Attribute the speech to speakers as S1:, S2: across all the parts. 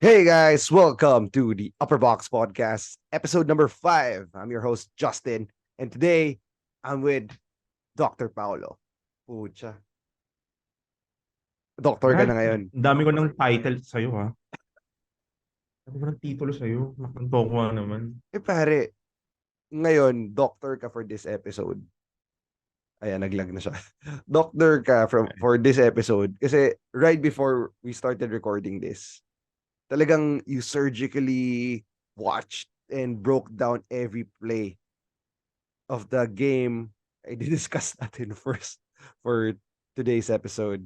S1: Hey guys, welcome to the Upperbox Podcast, episode number 5. I'm your host, Justin, and today I'm with Dr. Paolo. Pucha. Doktor ka
S2: Brad,
S1: na ngayon.
S2: ang dami ko ng title sa'yo, ha? Ang dami ko ng titulo sa'yo. Nakanto ko naman.
S1: Pare, ngayon, doctor ka for this episode. Ayan, naglag na siya. Doctor ka for this episode kasi right before we started recording this, talagang you surgically watched and broke down every play of the game ay discuss natin first for today's episode.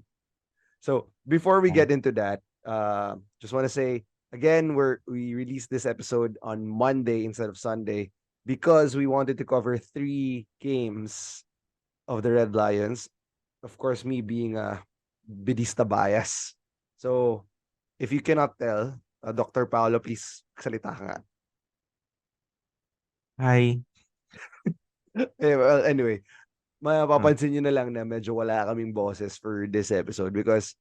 S1: So before we
S2: Oh.
S1: get into that, just want to say again, we released this episode on Monday instead of Sunday because we wanted to cover 3 games of the Red Lions. Of course, me being a Bidista bias. So if you cannot tell, Dr. Paolo, please salita ka nga.
S2: Hi.
S1: Well, anyway,
S2: Hmm.
S1: mapapansin nyo na lang na medyo wala kaming boses for this episode because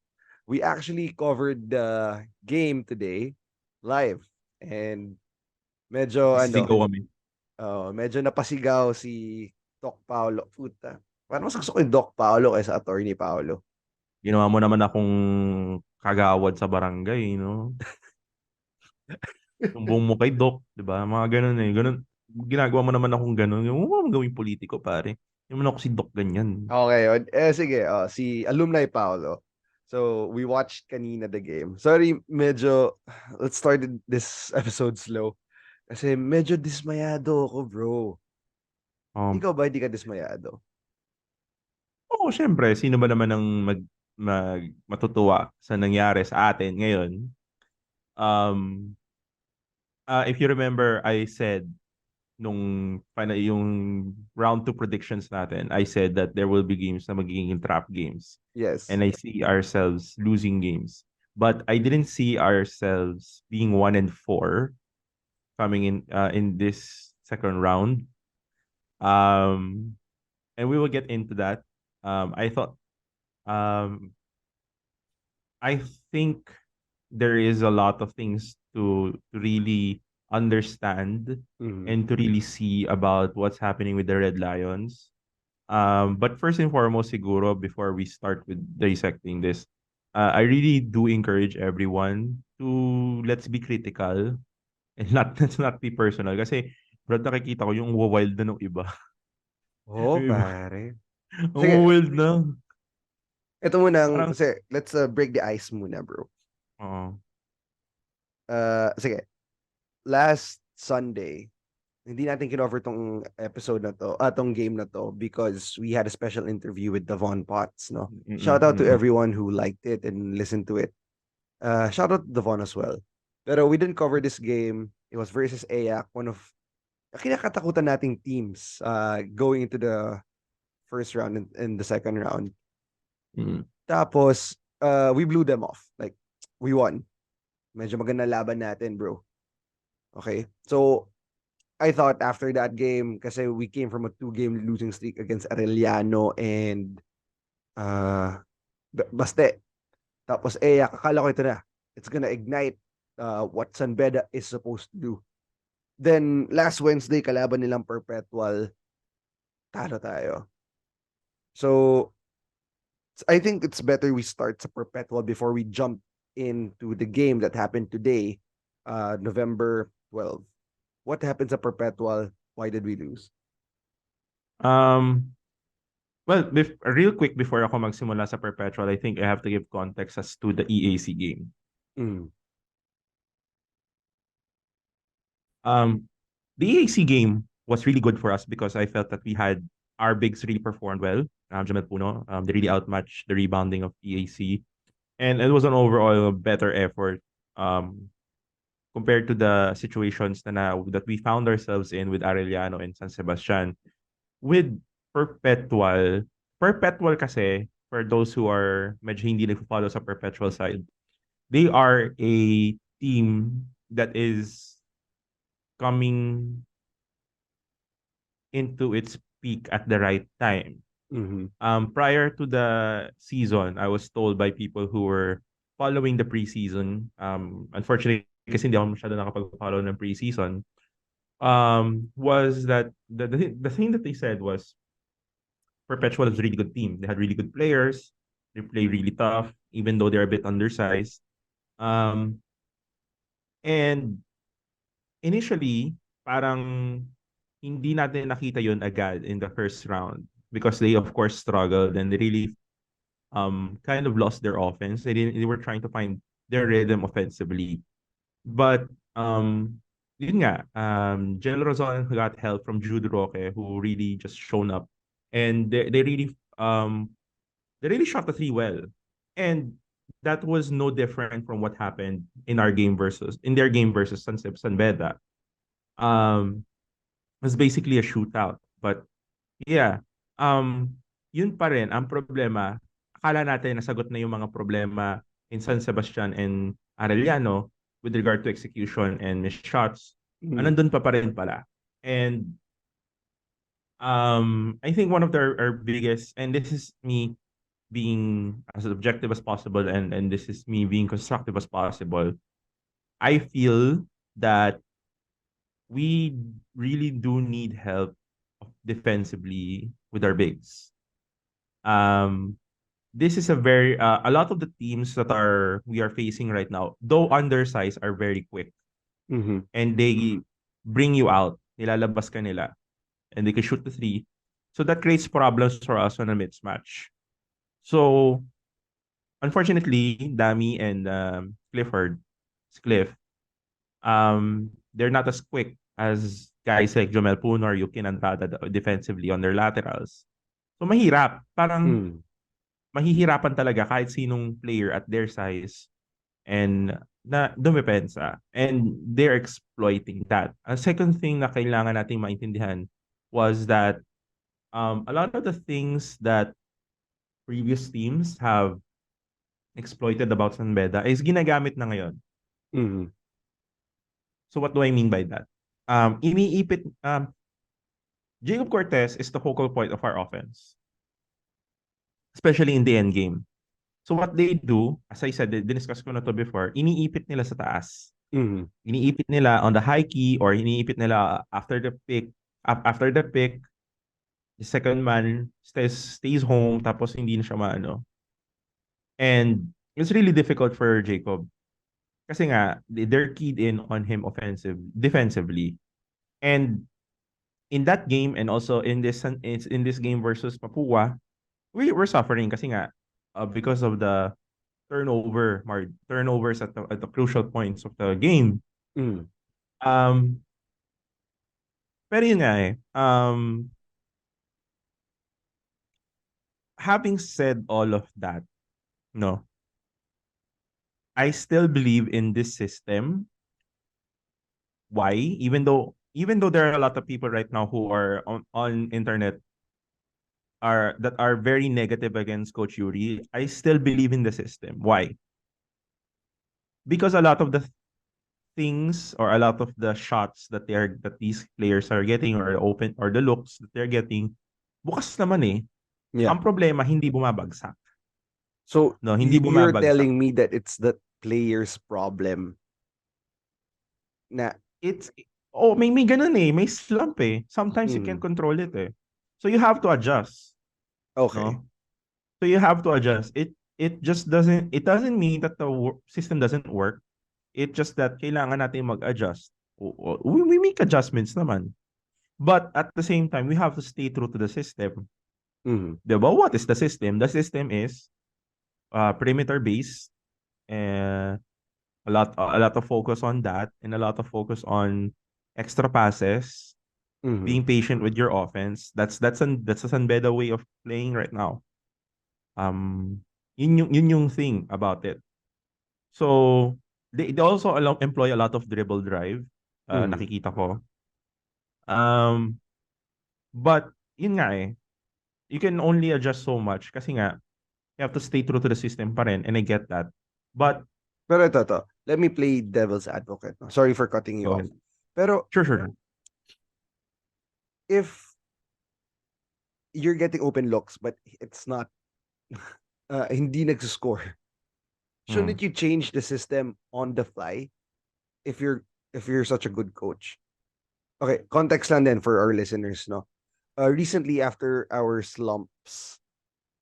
S1: we actually covered the game today live. And medyo
S2: Nagsisigaw kami.
S1: medyo napasigaw si Doc Paolo. Puta. Parang mas gusto ko yung Doc Paolo kaysa Attorney Paolo.
S2: Ginawa mo naman akong kagawad sa barangay, no? Sumbong mo kay Doc, di ba? Mga ganun eh. Ganun. Ginagawa mo naman akong ganun. Yung mo naman gawing politiko, pare. Yung naman ako si Doc ganyan.
S1: Okay, sige, si Alumni Paolo. So, we watched kanina the game. Sorry, medyo, let's start this episode slow. Kasi medyo dismayado ako, bro.
S2: Um,
S1: Ikaw ba hindi ka dismayado?
S2: Oo, syempre. Sino ba naman ang matutuwa sa nangyari sa atin ngayon? Um, if you remember, I said nung final yung round 2 predictions natin, I said that there will be games na magiging trap games.
S1: Yes.
S2: And I see ourselves losing games. But I didn't see ourselves being 1-4 coming in this second round. And we will get into that. I thought um I think there is a lot of things to really understand
S1: Mhm.
S2: and to really see about what's happening with the Red Lions. But first and foremost, siguro, before we start with dissecting this, I really do encourage everyone to let's be critical and let's not be personal. Kasi, Brad, nakikita ko yung wild na ng iba.
S1: Oh,
S2: Yung iba,
S1: pare.
S2: ang
S1: Sige,
S2: wild na.
S1: ito muna,
S2: Parang,
S1: kasi let's break the ice muna, bro.
S2: oh,
S1: Sige, last Sunday, hindi natin kinover tong episode na to, tong game na to because we had a special interview with Devon Potts, no? Shout out to everyone who liked it and listened to it. Shout out to Devon as well. Pero we didn't cover this game. It was versus AAC, one of kinakatakutan nating teams going into the first round and the second round. Tapos, we blew them off. Like, we won. Medyo maganda laban natin, bro. Okay? So, I thought after that game, kasi we came from a 2-game losing streak against Arellano and Baste. Tapos, akala ko ito na. It's gonna ignite what San Beda is supposed to do. Then, last Wednesday, kalaban nilang Perpetual, talo tayo. So, I think it's better we start sa Perpetual before we jump into the game that happened today, November 12. What happened sa Perpetual? Why did we lose?
S2: um, well, real quick before ako magsimula sa Perpetual, I think I have to give context as to the EAC game.
S1: Mm.
S2: Um, the EAC game was really good for us because I felt that we had our bigs really performed well. Jamel Puno, they really outmatched the rebounding of EAC. And it was an overall better effort compared to the situations that we found ourselves in with Arellano and San Sebastian. With Perpetual kasi, for those who are medyo hindi nagpo-follow sa Perpetual side, they are a team that is coming into its peak at the right time.
S1: Mm-hmm.
S2: Prior to the season, I was told by people who were following the preseason. Unfortunately, kasi hindi ako masyado nakapag-follow ng preseason, was that the thing that they said was Perpetual is a really good team. They had really good players. They play really tough, even though they're a bit undersized. Um, and initially, parang hindi natin nakita yun agad in the first round because they of course struggled and they really kind of lost their offense. They were trying to find their rhythm offensively. But yun nga, General Rosal got help from Jude Roque who really just shown up and they really shot the three well. And that was no different from what happened in their game versus San Beda. It was basically a shootout. But yeah, yun pa rin ang problema. Akala natin nasagot na yung mga problema in San Sebastian and Arellano with regard to execution and missed shots. Nandun pa rin pala. And I think one of our biggest, and this is me being as objective as possible and this is me being constructive as possible. I feel that we really do need help defensively with our bigs. This is a lot of the teams that we are facing right now, though undersized, are very quick and they bring you out. Nilalabas ka nila and they can shoot the three. So that creates problems for us on a mismatch. So unfortunately, Dami and Cliff, they're not as quick as guys like Jomel Puno or Yukin Andrada defensively on their laterals. So mahirap. Parang mahihirapan talaga kahit sinong player at their size and na dumepensa. And they're exploiting that. A second thing na kailangan nating maintindihan was that a lot of the things that previous teams have exploited about San Beda is ginagamit na ngayon. So what do I mean by that? Jacob Cortez is the focal point of our offense, especially in the end game. So what they do, as I said, diniscuss ko na to before, iniipit nila sa taas. Iniipit nila on the high key or iniipit nila after the pick. After the pick, the second man stays home tapos hindi na siya maano. And it's really difficult for Jacob. Kasi nga, they're keyed in on him defensively. And in that game and also in this game versus Mapua, we're suffering kasi nga because of the turnovers at the crucial points of the game. Pero yun nga having said all of that, no, I still believe in this system. Why? Even though there are a lot of people right now who are on internet that are very negative against Coach Yuri, I still believe in the system. Why? Because a lot of the things or a lot of the shots that these players are getting or open or the looks that they're getting, bukas naman eh.
S1: Yeah.
S2: Ang problema, hindi bumabagsak.
S1: So,
S2: no, hindi
S1: you're
S2: bumabagsak.
S1: telling me that it's the player's problem na
S2: may ganun eh. May slump eh. Sometimes you can't control it eh. So you have to adjust.
S1: Okay.
S2: No? So you have to adjust. It doesn't mean that the system doesn't work. It's just that kailangan natin mag-adjust. We make adjustments naman. But at the same time, we have to stay true to the system. Diba? What is the system? The system is perimeter based and a lot of focus on that and a lot of focus on extra passes, being patient with your offense. That's a San Beda way of playing right now. Yun yung thing about it. So they also employ a lot of dribble drive. Nakikita ko. But yun nga eh. You can only adjust so much kasi nga you have to stay true to the system pa rin and I get that. But
S1: pero ito. Let me play devil's advocate. Sorry for cutting you off. Pero
S2: sure.
S1: If you're getting open looks but it's not hindi nagsiscore, shouldn't you change the system on the fly? if you're such a good coach. Okay, context lang din for our listeners, no. Recently after our slumps,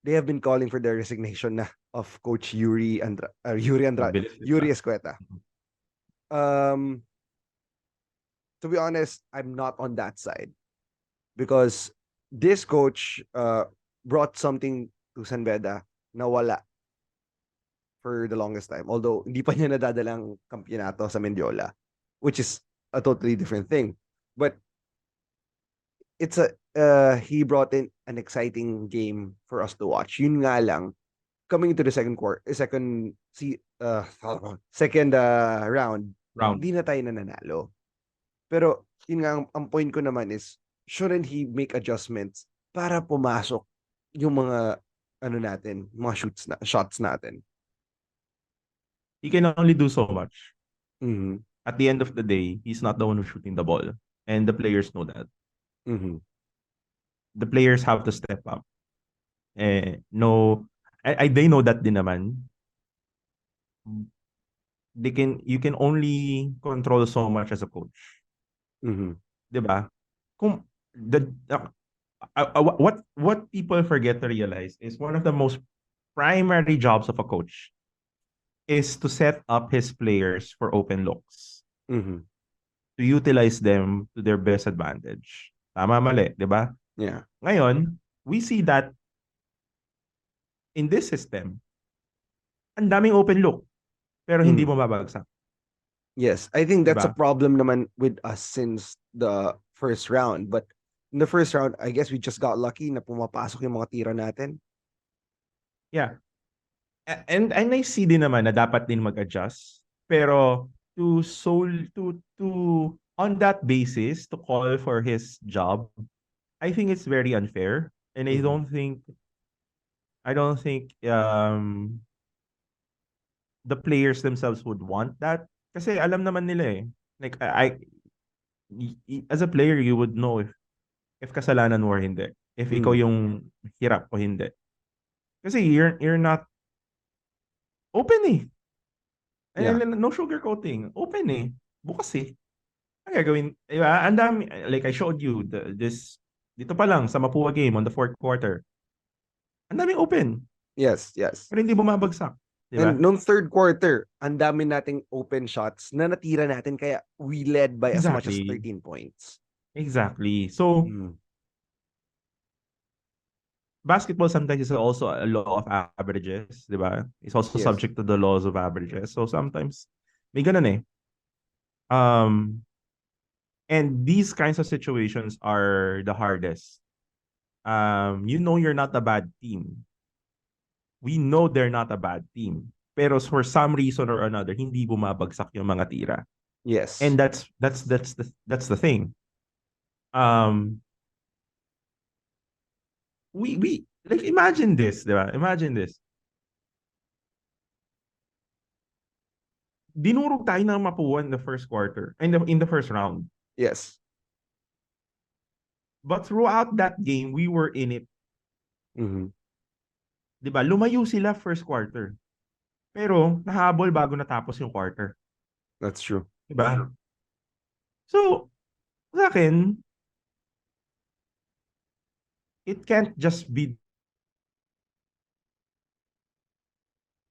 S1: they have been calling for the resignation na of Coach
S2: Mabilis, di ba?
S1: Yuri Escueta. Um, to be honest, I'm not on that side because this coach brought something to San Beda na wala for the longest time. Although hindi pa niya nadadalang kampiyonato sa Mendiola, which is a totally different thing. But it's a he brought in an exciting game for us to watch. Yun nga lang, coming into the second round,
S2: Round.
S1: hindi na tayo nananalo. Pero yun nga ang point ko naman is shouldn't he make adjustments para pumasok yung mga mga shots natin.
S2: He can only do so much.
S1: Mhm.
S2: At the end of the day, he's not the one who's shooting the ball. And the players know that.
S1: Mhm.
S2: The players have to step up. No, they know that din naman. You can only control so much as a coach.
S1: Mhm.
S2: 'Di ba? Kung what people forget to realize is one of the most primary jobs of a coach is to set up his players for open looks,
S1: Mhm.
S2: to utilize them to their best advantage. Tama, mali, 'di ba?
S1: Yeah.
S2: Ngayon, we see that in this system, ang daming open look, pero hindi
S1: Mhm.
S2: mo mababagsak,
S1: Yes, I think
S2: 'di
S1: that's a
S2: ba?
S1: problem naman with us since the first round. But in the first round, I guess we just got lucky na pumapasok yung mga tira natin.
S2: Yeah. And I see din naman na dapat din mag-adjust. Pero to on that basis to call for his job, I think it's very unfair. And
S1: Mhm.
S2: I don't think the players themselves would want that. Kasi alam naman nila eh. Like as a player you would know if kasalanan mo or hindi. If ikaw
S1: Mhm.
S2: yung hirap o hindi. Kasi you're not open eh.
S1: Yeah.
S2: No sugarcoating. Open eh. Bukas eh. Ang gagawin, diba? Ang dami, like I showed you, dito pa lang, sa Mapua game on the fourth quarter. Ang daming open.
S1: Yes, yes.
S2: Pero hindi bumabagsak.
S1: And
S2: Diba?
S1: nung third quarter, ang dami nating open shots na natira natin kaya we led by as much as
S2: Exactly.
S1: 13 points.
S2: Exactly. So,
S1: Mm.
S2: basketball sometimes is also a law of averages, diba? It's also
S1: Yes.
S2: subject to the laws of averages. So, sometimes, may ganun eh. Um, and these kinds of situations are the hardest. You know you're not a bad team. We know they're not a bad team. Pero for some reason or another, hindi bumabagsak yung mga tira.
S1: Yes.
S2: And that's the thing. Um we like imagine this, di ba? Imagine this. Dinurog tayo ng Mapua in the first quarter, in the first round.
S1: Yes.
S2: But throughout that game, we were in it.
S1: Mhm.
S2: 'Di ba? Lumayo sila first quarter. Pero nahabol bago natapos yung quarter.
S1: That's true.
S2: 'Di ba? So, sa akin, it can't just be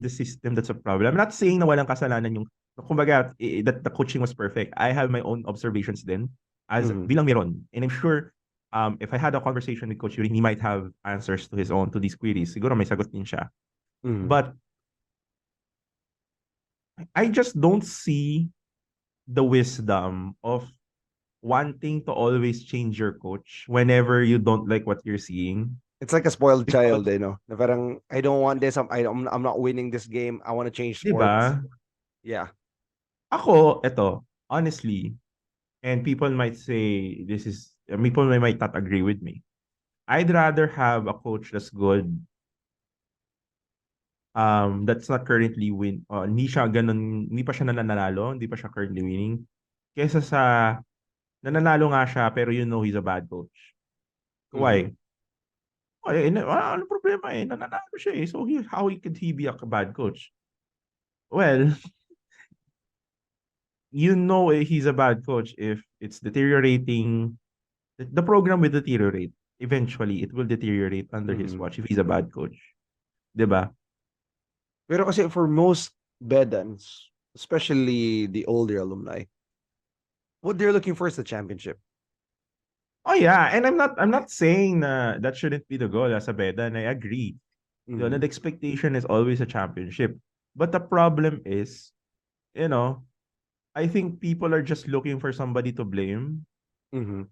S2: the system that's a problem. I'm not saying na walang kasalanan yung kumbaga that the coaching was perfect. I have my own observations then as
S1: Mhm.
S2: bilang meron. And I'm sure if I had a conversation with Coach Yuri, he might have answers to these queries. Siguro may sagot din siya.
S1: Mhm.
S2: But I just don't see the wisdom of wanting to always change your coach whenever you don't like what you're seeing.
S1: It's like a spoiled
S2: Because,
S1: child, Na parang I don't want this. I'm not winning this game. I want to change
S2: di
S1: sports.
S2: ba?
S1: Yeah.
S2: Ako, eto, honestly, and people might not agree with me. I'd rather have a coach that's good, that's not currently hindi pa siya nananalo, hindi pa siya currently winning, kesa sa nananalo nga siya pero you know he's a bad coach.
S1: Mhm.
S2: Why? Ano problema eh, nananalo siya eh. So how could he be a bad coach? Well, he's a bad coach if it's deteriorating. The program will deteriorate. Eventually, it will deteriorate under his watch if he's a bad coach. Diba?
S1: Pero kasi for most Bedans, especially the older alumni, what they're looking for is the championship.
S2: Oh yeah, and I'm not saying na that shouldn't be the goal as a beda, and I agree. The expectation is always a championship. But the problem is, you know, I think people are just looking for somebody to blame.
S1: Mm-hmm.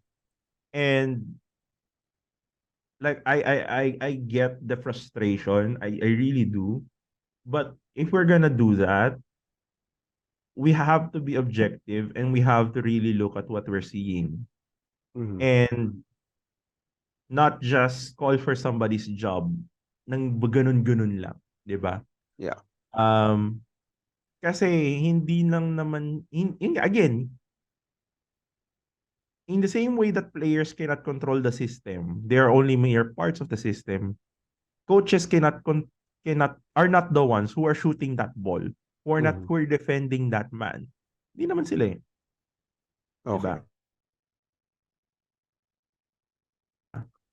S2: And like I get the frustration. I really do. But if we're gonna do that, we have to be objective and we have to really look at what we're seeing.
S1: Mm-hmm.
S2: And not just call for somebody's job nang ganun-ganun lang, 'di ba?
S1: Yeah.
S2: Um kasi hindi lang naman again, in the same way that players cannot control the system, they are only mere parts of the system. Coaches cannot are not the ones who are shooting that ball,
S1: Mm-hmm.
S2: who are defending that man. Hindi naman sila eh, 'di ba?
S1: Okay.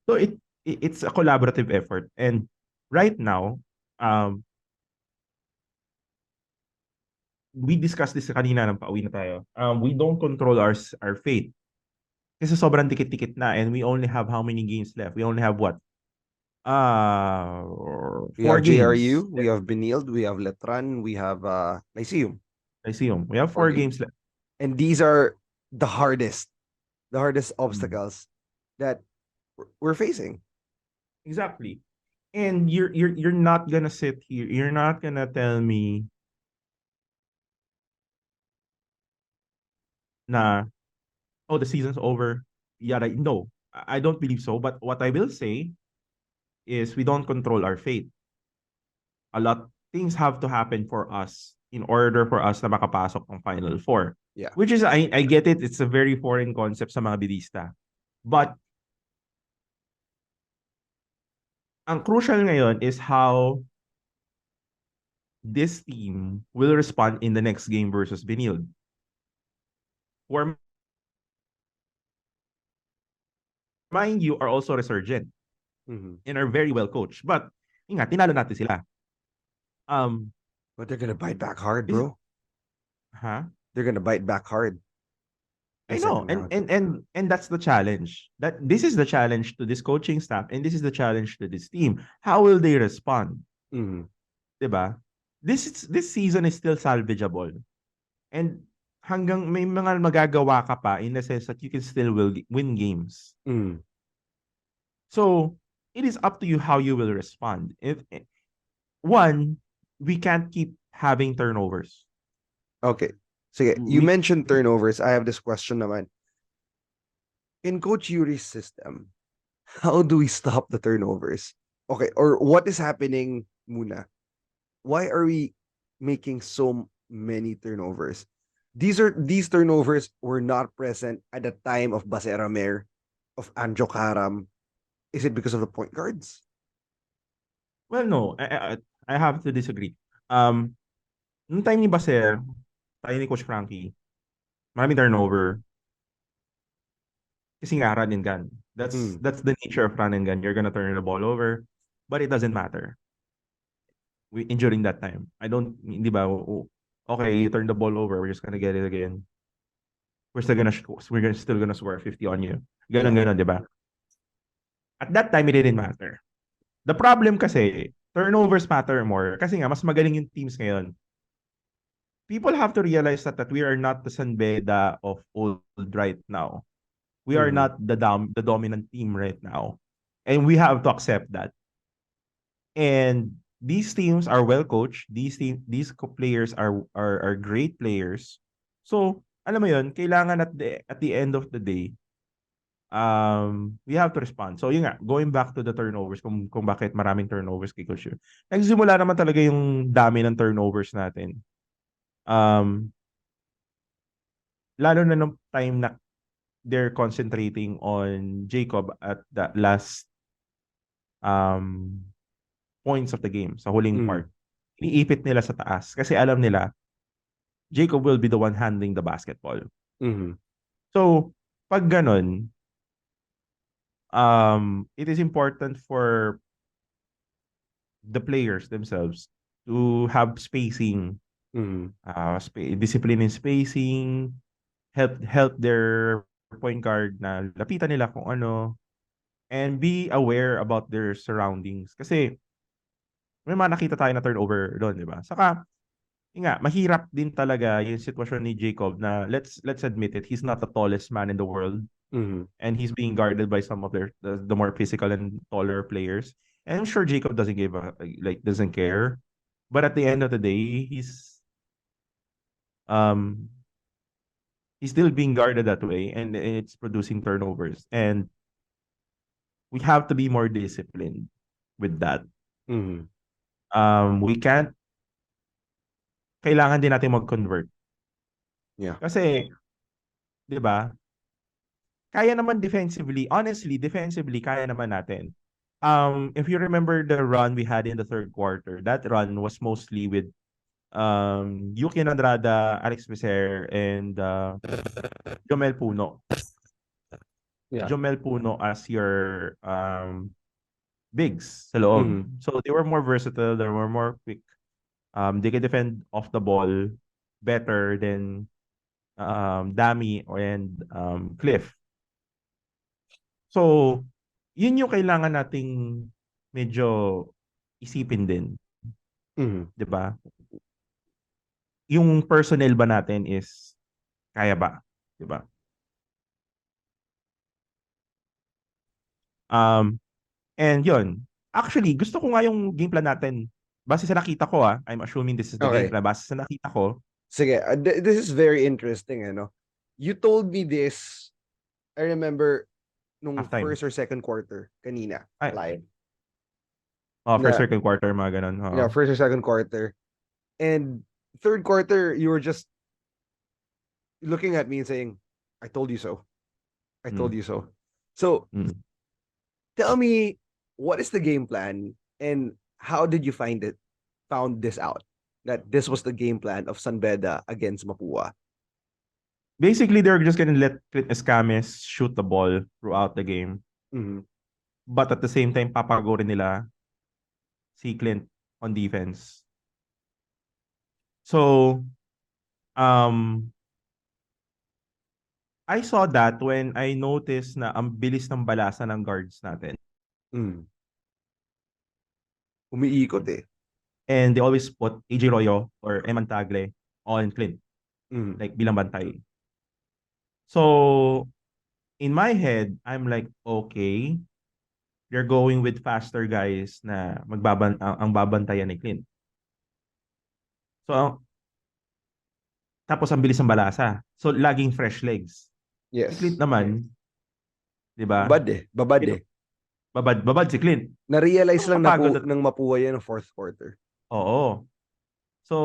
S2: So it's a collaborative effort and right now um we discussed this kanina nang pauwi na tayo. We don't control our fate kasi sobrang dikit-dikit na and we only have how many games left? We only have what? Uh,
S1: We
S2: four
S1: have
S2: games.
S1: JRU, we have Benilde, we have Letran, we have Lyceum.
S2: Lyceum. We have
S1: Four
S2: four
S1: games.
S2: games left.
S1: And these are the hardest
S2: Mm.
S1: obstacles that we're facing.
S2: Exactly. And you're not gonna sit here. You're not gonna tell me na oh the season's over. Yada. No, I don't believe so. But what I will say is we don't control our fate. A lot things have to happen for us in order for us na makapasok ng Final Four.
S1: Yeah.
S2: Which is I get it. It's a very foreign concept sa mga bidista. But ang crucial ngayon is how this team will respond in the next game versus Benilde. Who mind you, are also resurgent
S1: Mm-hmm.
S2: and are very well coached. But, yun nga, tinalo natin sila.
S1: But they're gonna bite back hard,
S2: This,
S1: bro.
S2: huh?
S1: They're gonna bite back hard
S2: I
S1: the
S2: know,
S1: second round.
S2: and that's the challenge. That this is the challenge to this coaching staff, and this is the challenge to this team. How will they respond?
S1: Mm-hmm.
S2: Diba? This season is still salvageable, and hanggang may mga magagawa ka pa in the sense that you can still win games.
S1: Mm.
S2: So it is up to you how you will respond. If one, we can't keep having turnovers.
S1: Okay. Sige, you
S2: We
S1: mentioned turnovers. I have this question naman. In Coach Yuri's system, how do we stop the turnovers? Okay, or what is happening muna? Why are we making so many turnovers? These turnovers were not present at the time of Basera Mer, of Anjo Karam. Is it because of the point guards?
S2: well, no, I have to disagree. Nung time ni Baser, tayo ni Coach Frankie, maraming turnover. Kasi nga, run and gun.
S1: Mm.
S2: That's the nature of run and gun. You're gonna turn the ball over, but it doesn't matter. During that time, I don't, di ba, okay, you turn the ball over, we're just gonna get it again. Still gonna score 50 on you.
S1: Yeah.
S2: Ganon, di ba? At that time, it didn't matter. The problem kasi, turnovers matter more. Kasi nga, mas magaling yung teams ngayon. People have to realize that we are not the San Beda of old right now. We are
S1: Mm-hmm.
S2: not the dominant team right now. And we have to accept that. And these teams are well coached. Players are great players. So, alam mo 'yun, kailangan at the end of the day, we have to respond. So, yun nga, going back to the turnovers, kung bakit maraming turnovers kay Coach Yuri. Nagsimula naman talaga yung dami ng turnovers natin. Lalo na nung time na they're concentrating on Jacob at the last um points of the game, sa huling
S1: Mm.
S2: part. Iniipit nila sa taas kasi alam nila Jacob will be the one handling the basketball.
S1: Mm-hmm.
S2: So, pag ganun, it is important for the players themselves to have spacing,
S1: Mm-hmm.
S2: discipline in spacing, help their point guard na lapitan nila kung ano, and be aware about their surroundings. Kasi may mga nakita tayo na turnover doon, di ba? Saka, yun nga, mahirap din talaga yung sitwasyon ni Jacob na let's admit it, he's not the tallest man in the world
S1: Mm-hmm.
S2: and he's being guarded by some of the more physical and taller players. And I'm sure Jacob doesn't doesn't care. But at the end of the day, um he's still being guarded that way and it's producing turnovers. And we have to be more disciplined with that.
S1: Mm-hmm.
S2: We can't kailangan din natin mag-convert.
S1: Yeah.
S2: Kasi, 'di ba? Kaya naman defensively. Honestly, defensively kaya naman natin. If you remember the run we had in the third quarter, that run was mostly with Yuki Andrada, Alex Becer, and Jomel Puno.
S1: Yeah.
S2: Jomel Puno as your bigs sa loob.
S1: Mm-hmm.
S2: So they were more versatile, they were more quick. They can defend off the ball better than Dami and Cliff. So, yun yung kailangan nating medyo isipin din,
S1: Mm-hmm.
S2: 'di ba? Yung personnel ba natin is kaya ba, 'di ba? Um and yun. Actually, gusto ko nga yung game plan natin. Base sa nakita ko I'm assuming this is the game
S1: Okay.
S2: plan. Base sa nakita ko,
S1: Sige, this is very interesting, ano? You told me this, I remember, nung
S2: halftime.
S1: first or second quarter, kanina,
S2: Ay,
S1: live.
S2: first,
S1: Na,
S2: second quarter, mga ganun. Oo.
S1: first or second quarter. And third quarter, you were just looking at me and saying, I told you so. I told
S2: Mm,
S1: you so. So,
S2: mm.
S1: tell me, what is the game plan and how did you found this out? That this was the game plan of San Beda against Mapua.
S2: Basically, they're just gonna let Clint Escames shoot the ball throughout the game.
S1: Mm-hmm.
S2: But at the same time, papagorin nila si Clint on defense. So, um, I saw that when I noticed na ang bilis ng balasa ng guards natin.
S1: Mm. Umiikot eh.
S2: And they always put AJ Royo or Eman Tagle on Clint,
S1: Mm.
S2: like bilang bantay. So, in my head, I'm like, okay, you're going with faster guys na ang babantayan ni Clint. So, tapos ang bilis ng balasa. So, laging fresh legs. Si Clint
S1: Yes.
S2: naman, di ba?
S1: Babad eh. Babad eh.
S2: Babad si Clint.
S1: Na-realize lang
S2: Nakakapagod
S1: ng Mapua yan ng fourth quarter.
S2: Oo. So,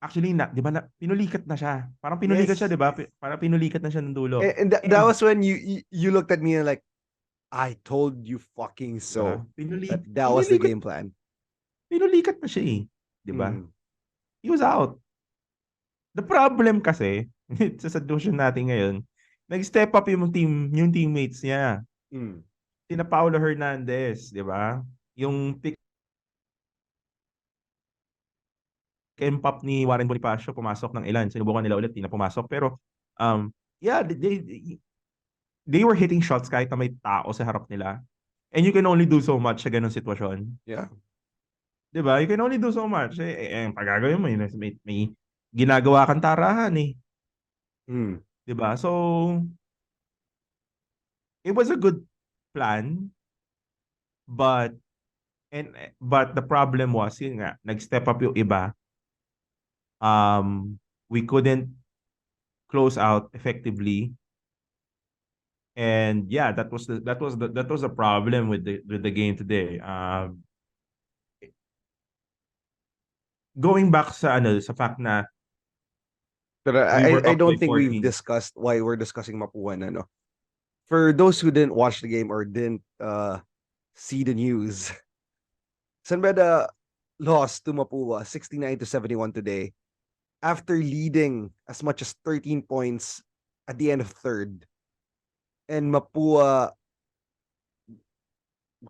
S2: actually, di ba pinulikat na siya. Parang pinulikat
S1: Yes.
S2: siya, di ba? Parang pinulikat na siya ng dulo.
S1: And that was when you looked at me and like, I told you fucking so.
S2: Diba?
S1: That was the game plan.
S2: Pinulikat na siya eh. Di ba?
S1: Mm.
S2: He was out. The problem kasi, sa situation natin ngayon, nag-step up yung teammates niya.
S1: Mm.
S2: Sina Paolo Hernandez, di ba? Yung pick and pop ni Warren Bonifacio pumasok ng ilan. Sinubukan nila ulit, di na pumasok. Pero, yeah, they were hitting shots kahit na may tao sa harap nila. And you can only do so much sa ganung sitwasyon.
S1: Yeah.
S2: Di ba? You can only do so much. Pagagawin mo, may ginagawa kang tarahan eh.
S1: Mm.
S2: Di ba? So, it was a good plan, but the problem was, yun nga, nag-step up yung iba. We couldn't close out effectively. And yeah, that was the problem with the game today. Going back sa fact na
S1: But
S2: we were
S1: I
S2: up by
S1: don't think we've
S2: 14.
S1: discussed why we're discussing Mapua na, no? For those who didn't watch the game or didn't see the news, San Beda lost to Mapua 69-71 today. after leading as much as 13 points at the end of third, and Mapua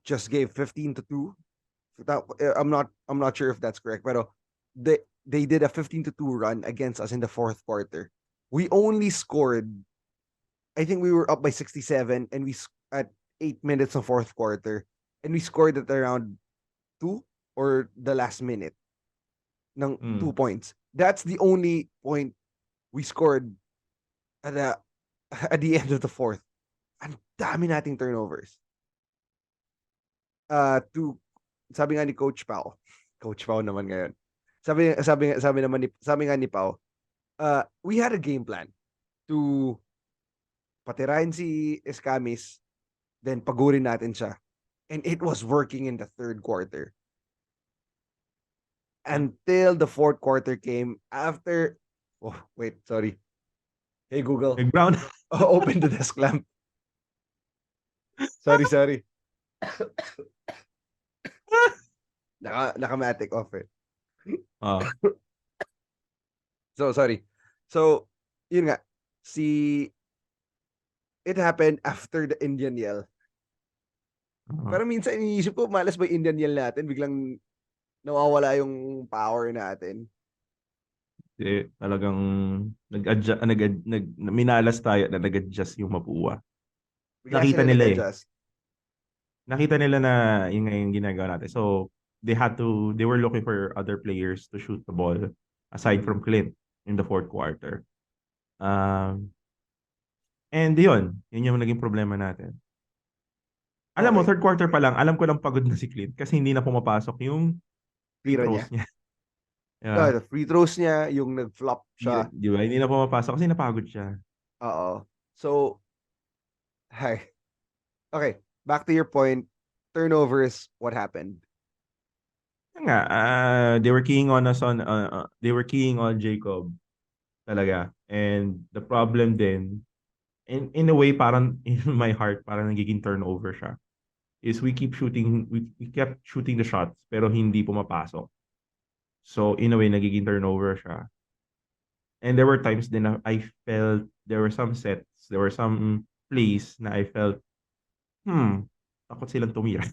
S1: just gave 15-2. I'm not sure if that's correct, but they did a 15-2 run against us in the fourth quarter. We only scored, I think we were up by 67, and we at 8 minutes of fourth quarter, and we scored at around 2 or the last minute ng 2 points. That's the only point we scored at the at the end of the fourth. Ang dami nating turnovers. To sabi nga ni Coach Pao. Coach Pao naman ngayon. Sabi nga ni Pao, we had a game plan to patirahin si Escamis, then pagurin natin siya. And it was working in the third quarter. Until the fourth quarter came after. Oh, wait, sorry. Hey, Google.
S2: Brown.
S1: Open the desk lamp. Sorry. Naka-matic off eh. So, sorry. So, yun nga. It happened after the Indian yell. Pero minsan iniisip ko, malas ba yung Indian yell natin? Biglang nawawala yung power natin.
S2: Talagang minalas tayo na nag-adjust yung Mapua. Nakita nila na yung ngayon ginagawa natin. So, they were looking for other players to shoot the ball aside from Clint in the fourth quarter. And yun yung naging problema natin. Alam mo, third quarter pa lang, alam ko lang pagod na si Clint kasi hindi na pumapasok yung free throws niya.
S1: The free throws niya, yung nag-flop siya.
S2: Di ba? Hindi na pumapasok kasi napagod siya.
S1: Oo. So, hi. Okay, back to your point. Turnovers, what happened?
S2: They were keying on us they were keying on Jacob talaga. And the problem then, in a way, parang in my heart, parang nagiging turnover siya. Is we kept shooting the shots pero hindi pumapasok. So in a way, nagiging turnover siya. And there were times din na I felt there were some sets, there were some plays na I felt, takot silang tumira.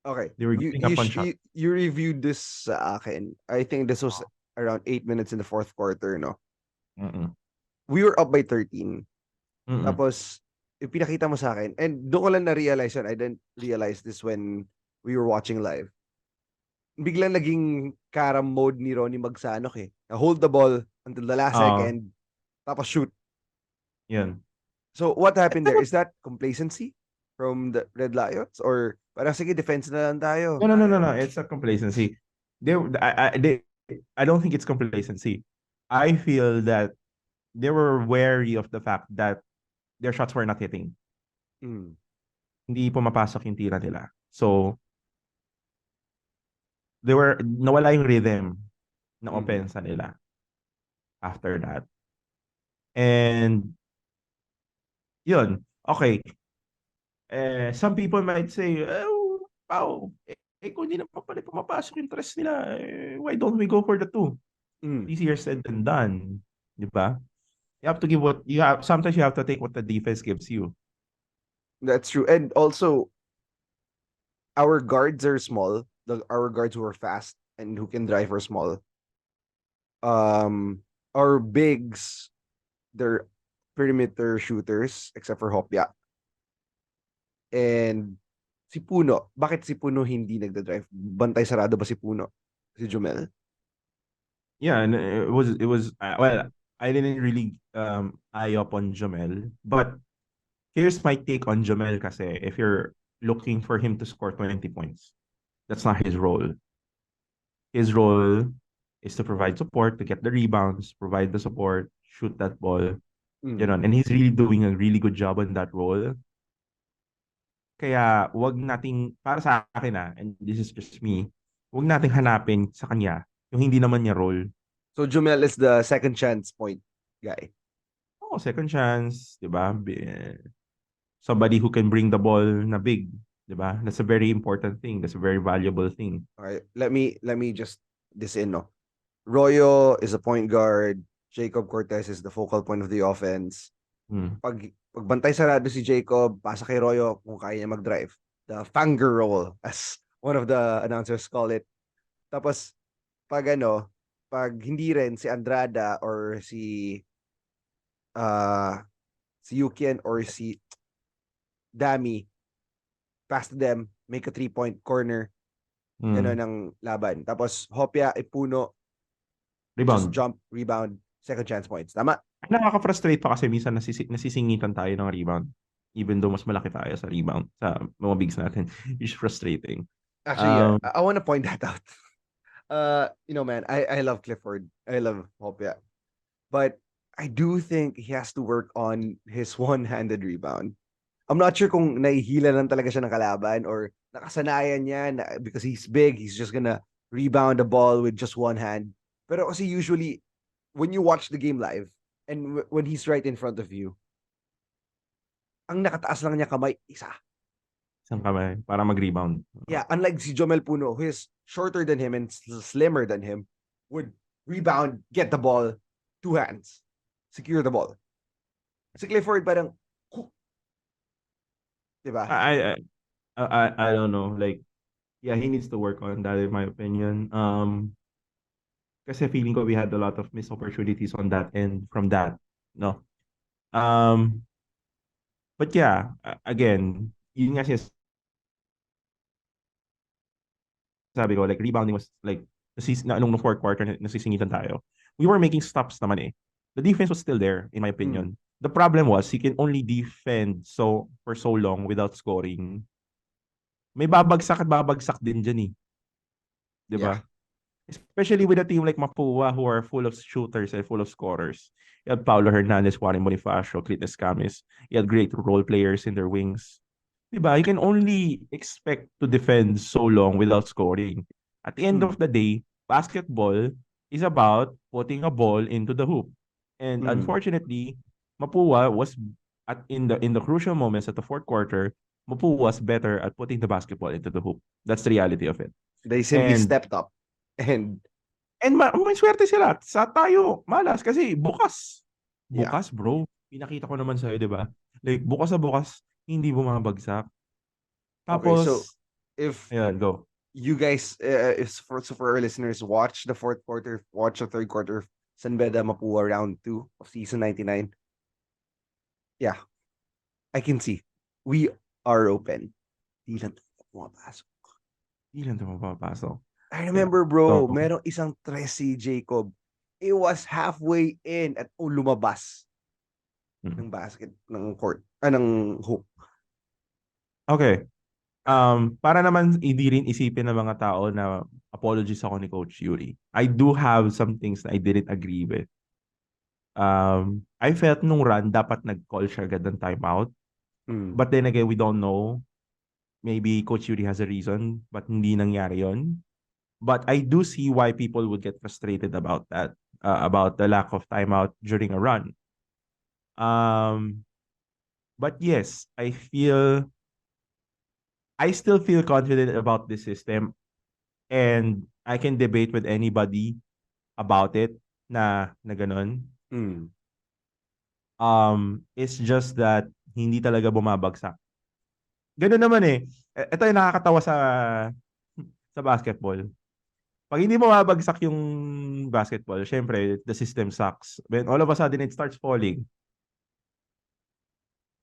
S1: Okay.
S2: They were giving up on shots.
S1: You reviewed this sa akin. I think this was around 8 minutes in the fourth quarter, no? We were up by 13. Tapos, yung pinakita mo sa akin, and doon ko lang na-realize yun. I didn't realize this when we were watching live. Biglang naging karam mode ni Ronnie Magsanok eh. Hold the ball until the last second, tapos shoot.
S2: Yan.
S1: So, what happened there? Is that complacency from the Red Lions? Or parang sige, defense na lang tayo?
S2: No. It's not complacency. I don't think it's complacency. I feel that they were wary of the fact that their shots were not hitting. Hindi pumapasok yung tira nila. So, nawala yung rhythm ng opensa nila after that. And, yun. Okay. Some people might say, kung hindi naman pala pumapasok yung tres nila, why don't we go for the two? Easier said than done. Diba? You have to give what you have. Sometimes you have to take what the defense gives you.
S1: That's true. And also, our guards are small. Our guards who are fast and who can drive are small. Our bigs, they're perimeter shooters, except for Hopya. And si Puno, bakit si Puno hindi nagda-drive? Bantay sarado ba si Puno? Si Jumel?
S2: Yeah, and it was well, I didn't really eye up on Jumel, but here's my take on Jumel kasi if you're looking for him to score 20 points, that's not his role. His role is to provide support, to get the rebounds, provide the support, shoot that ball. You know, and he's really doing a really good job on that role. Kaya wag nating, para sa akin and this is just me, wag nating hanapin sa kanya yung hindi naman niya role.
S1: So Jumel is the second chance point guy.
S2: Oh, second chance, 'di ba? Somebody who can bring the ball na big, 'di ba? That's a very important thing. That's a very valuable thing.
S1: All right, let me just this in, no. Royo is a point guard. Jacob Cortez is the focal point of the offense.
S2: Mm.
S1: Pagbantay sarado si Jacob, pasa kay Royo kung kaya niya mag-drive. The fanger roll, as one of the announcers call it. Tapos, pag hindi rin si Andrada or uh, si Yukian or si Dami, pass to them, make a 3-point corner, gano'n
S2: Mm.
S1: ang laban. Tapos, Hopia, Ipuno, just
S2: Rebound.
S1: jump, rebound, second chance points. Tama?
S2: Nakaka-frustrate pa kasi minsan nasisingitan tayo ng rebound. Even though mas malaki tayo sa rebound, sa mga bigs natin. It's frustrating.
S1: Actually,
S2: Um,
S1: I want to point that out. Man, I love Clifford. I love Hopia. But I do think he has to work on his one-handed rebound. I'm not sure kung nahihila lang talaga siya ng kalaban or nakasanayan niya na because he's big, he's just gonna rebound the ball with just one hand. Pero kasi usually, when you watch the game live and when he's right in front of you, ang nakataas lang niya kamay, isa.
S2: isang kamay para mag-rebound.
S1: Yeah, unlike si Jomel Puno, who is shorter than him and slimmer than him, would rebound, get the ball, two hands, secure the ball. Si Clifford parang, di ba?
S2: I don't know. Like, yeah, he needs to work on that in my opinion. Kasi feeling ko we had a lot of missed opportunities on that end from that. No. Um, but yeah, again, yun nga sabi ko, like, rebounding was like, nung fourth quarter, nasisingitan tayo. We were making stops naman eh. The defense was still there, in my
S1: Mm,
S2: opinion. The problem was, he can only defend for so long without scoring. May babagsak at babagsak din dyan eh.
S1: yeah.
S2: Diba? Especially with a team like Mapua who are full of shooters and full of scorers. You had Paulo Hernandez, Juan Bonifacio, Clit Escamis. You had great role players in their wings. Diba? You can only expect to defend so long without scoring. At the end
S1: Mm,
S2: of the day, basketball is about putting a ball into the hoop. And
S1: mm.
S2: unfortunately, Mapua was in the crucial moments at the fourth quarter, Mapua was better at putting the basketball into the hoop. That's the reality of it.
S1: They simply
S2: And
S1: stepped up. And
S2: may swerte sila. Sa tayo, malas kasi bukas.
S1: yeah.
S2: Bukas, bro. Pinakita ko naman sa'yo, di ba? Like, bukas sa bukas, hindi bumabagsak.
S1: Okay, so
S2: Tapos,
S1: if
S2: ayan, go.
S1: you guys, for our listeners, watch the fourth quarter, watch the third quarter, San Beda Mapua round 2 of season 99. Yeah, I can see. We are open. Di lang pumapasok.
S2: Hindi lang ito mapapasok.
S1: I
S2: Yeah.
S1: remember, bro,
S2: So,
S1: merong isang tres si Jacob. It was halfway in at lumabas
S2: mm.
S1: ng basket, ng court, ng hoop.
S2: Okay. Para naman hindi rin isipin ng mga tao na apologies ako ni Coach Yuri. I do have some things that I didn't agree with. I felt nung run, dapat nag-call siya agad ng timeout.
S1: Mm.
S2: But then again, we don't know. Maybe Coach Yuri has a reason, but hindi nangyari yon. But I do see why people would get frustrated about that, about the lack of timeout during a run. But yes, I still feel confident about this system, and I can debate with anybody about it na ganun.
S1: Mm.
S2: It's just that hindi talaga bumabagsak. Ganun naman eh. Ito yung nakakatawa sa basketball. Pag hindi bumabagsak yung basketball, syempre, the system sucks. When all of a sudden, it starts falling.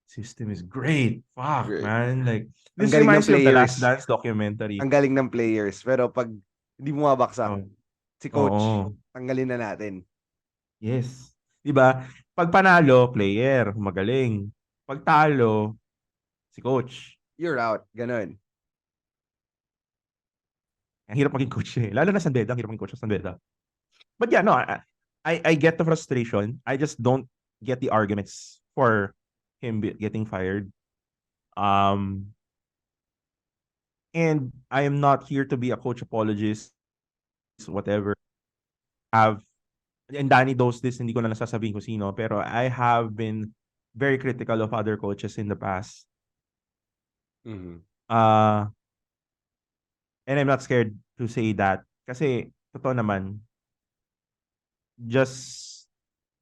S2: System is great. Fuck,
S1: Great.
S2: man. Like,
S1: Ang
S2: this
S1: galing ng
S2: reminds me of the Last
S1: players.
S2: Dance documentary.
S1: Ang galing ng players. Pero pag hindi bumabaksak,
S2: Oh,
S1: si coach,
S2: oo.
S1: tanggalin na natin.
S2: Yes. 'Di ba? Pag panalo, player, magaling. Pag talo, si coach.
S1: You're out. Ganun.
S2: Ang hirap maging coach eh. Lalo na San Beda, ang hirap maging coach sa San Beda. But yeah, no, I get the frustration. I just don't get the arguments for him getting fired. Um, and I am not here to be a coach apologist, whatever. Have and Danny knows this, hindi ko na nasasabihin kung sino, pero I have been very critical of other coaches in the past.
S1: Mm-hmm.
S2: And I'm not scared to say that kasi totoo naman,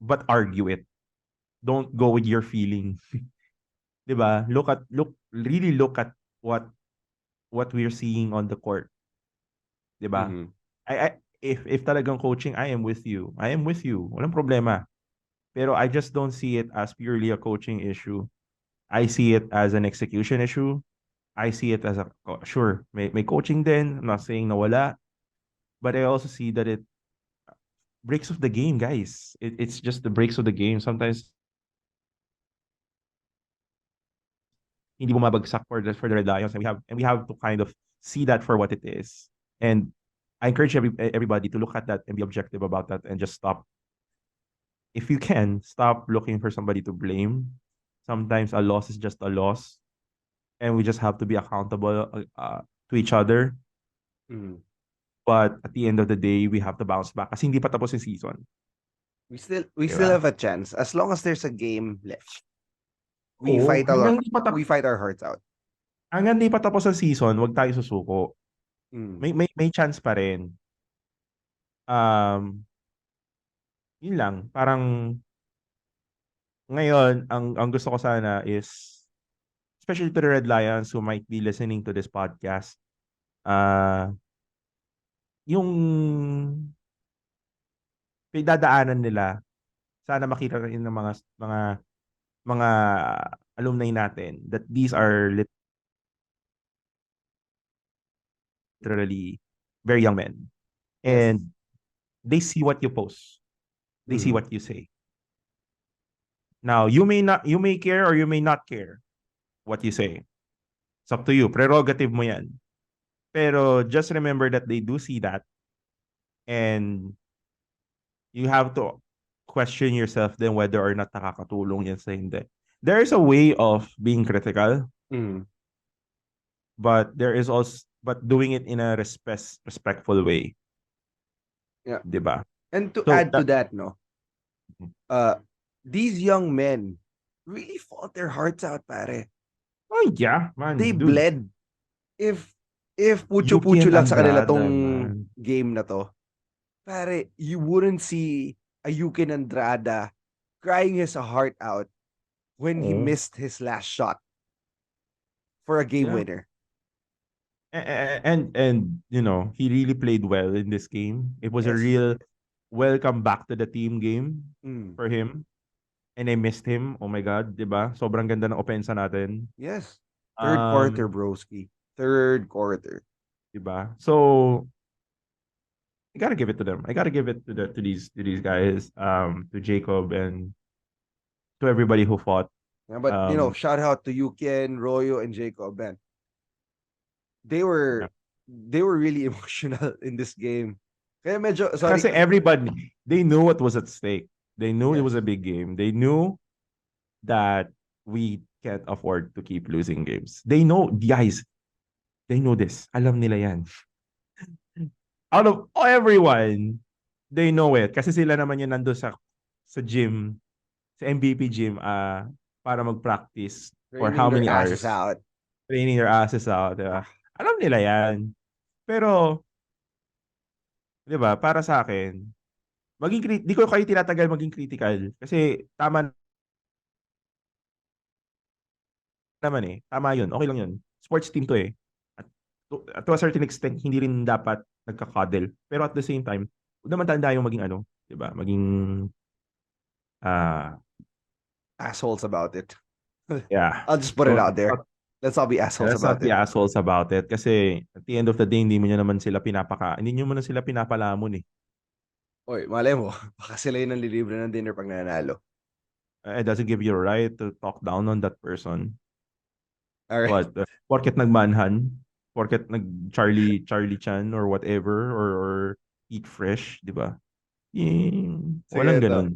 S2: but argue it. Don't go with your feeling. 'Di ba? Really look at what we're seeing on the court, 'di ba?
S1: Mhm.
S2: I if talagang coaching, I am with you. I am with you. Walang problema. Pero I just don't see it as purely a coaching issue. I see it as an execution issue. I see it as sure, may coaching din. I'm not saying na wala, but I also see that it breaks of the game, guys. It's just the breaks of the game. Sometimes hindi bumabagsak for the Red Lions, and we have to kind of see that for what it is. And I encourage everybody to look at that and be objective about that and just stop. If you can, stop looking for somebody to blame. Sometimes a loss is just a loss, and we just have to be accountable to each other.
S1: Mhm.
S2: But at the end of the day, we have to bounce back kasi hindi pa tapos yung season.
S1: We still
S2: Diba?
S1: have a chance as long as there's a game left. We
S2: Oo,
S1: fight our hearts out.
S2: hanggang di pa tapos ang season, wag tayo susuko.
S1: Mm.
S2: May chance pa rin. Yun lang, parang ngayon ang gusto ko sana is especially to the Red Lions who might be listening to this podcast, yung dadaanan nila, sana makita rin ng mga alumni natin that these are literally very young men.
S1: Yes.
S2: And they see what you post. They see
S1: Mm.
S2: what you say. Now, you may care or you may not care what you say. It's up to you. Prerogative mo yan. Pero just remember that they do see that, and you have to question yourself then whether or not nakakatulong yan sa hindi. There is a way of being critical,
S1: Mm.
S2: but doing it in a respectful way.
S1: Yeah.
S2: 'Di ba?
S1: And to
S2: So
S1: add to that, no, these young men really fought their hearts out, pare.
S2: oh yeah,
S1: They
S2: man, dude.
S1: bled. If
S2: Yuki
S1: pucho-pucho
S2: and
S1: lang sa kanila
S2: Andrada,
S1: tong
S2: man.
S1: game na to, pare, you wouldn't see a Yuki Andrada crying his heart out when he
S2: Oh,
S1: missed his last shot for a game
S2: yeah.
S1: winner.
S2: And you know, he really played well in this game. It was a
S1: Yes.
S2: real welcome back to the team game
S1: Mm.
S2: for him. And I missed him. Oh my God, 'di ba? Sobrang ganda ng opensa natin.
S1: Yes. Third quarter, broski. Third quarter.
S2: 'Di ba? So, I gotta give it to them. I gotta give it to these guys, to Jacob and to everybody who fought.
S1: Yeah, but
S2: Um,
S1: shout out to Yukian, Royo, and Jacob. Man, they
S2: yeah.
S1: were they were really emotional in this game. Kaya medyo, sorry.
S2: Kasi everybody, they knew what was at stake. They knew it
S1: Yes.
S2: was a big game. They knew that we can't afford to keep losing games. They know, guys, they know this. Alam nila yan. Out of everyone, they know it. Kasi sila naman yung nandun sa gym, sa MVP gym, para mag-practice for how
S1: Training their
S2: many
S1: asses
S2: hours?
S1: out.
S2: Training their asses out, diba? Alam nila yan. Pero, di ba, para sa akin, di ko kayo tinatagal maging critical. Kasi tama naman eh. Tama yun. Okay lang yun. Sports team to eh. At to a certain extent, hindi rin dapat nagka-cuddle. Pero at the same time, huwag naman tayong maging ano, di ba? Maging, ah,
S1: Assholes about it.
S2: yeah.
S1: I'll just put it out there. Let's all be assholes
S2: Let's not
S1: about
S2: be
S1: it.
S2: assholes about it. Kasi at the end of the day, hindi nyo muna sila pinapalamon eh.
S1: Oy, malay mo, baka sila yun ang lilibre ng dinner pag nanalo.
S2: It doesn't give you a right to talk down on that person.
S1: All right.
S2: What? Porket nagmanhan, porket nag Charlie Chan or whatever, or eat fresh, di ba?
S1: Sige,
S2: Walang
S1: ito.
S2: ganun.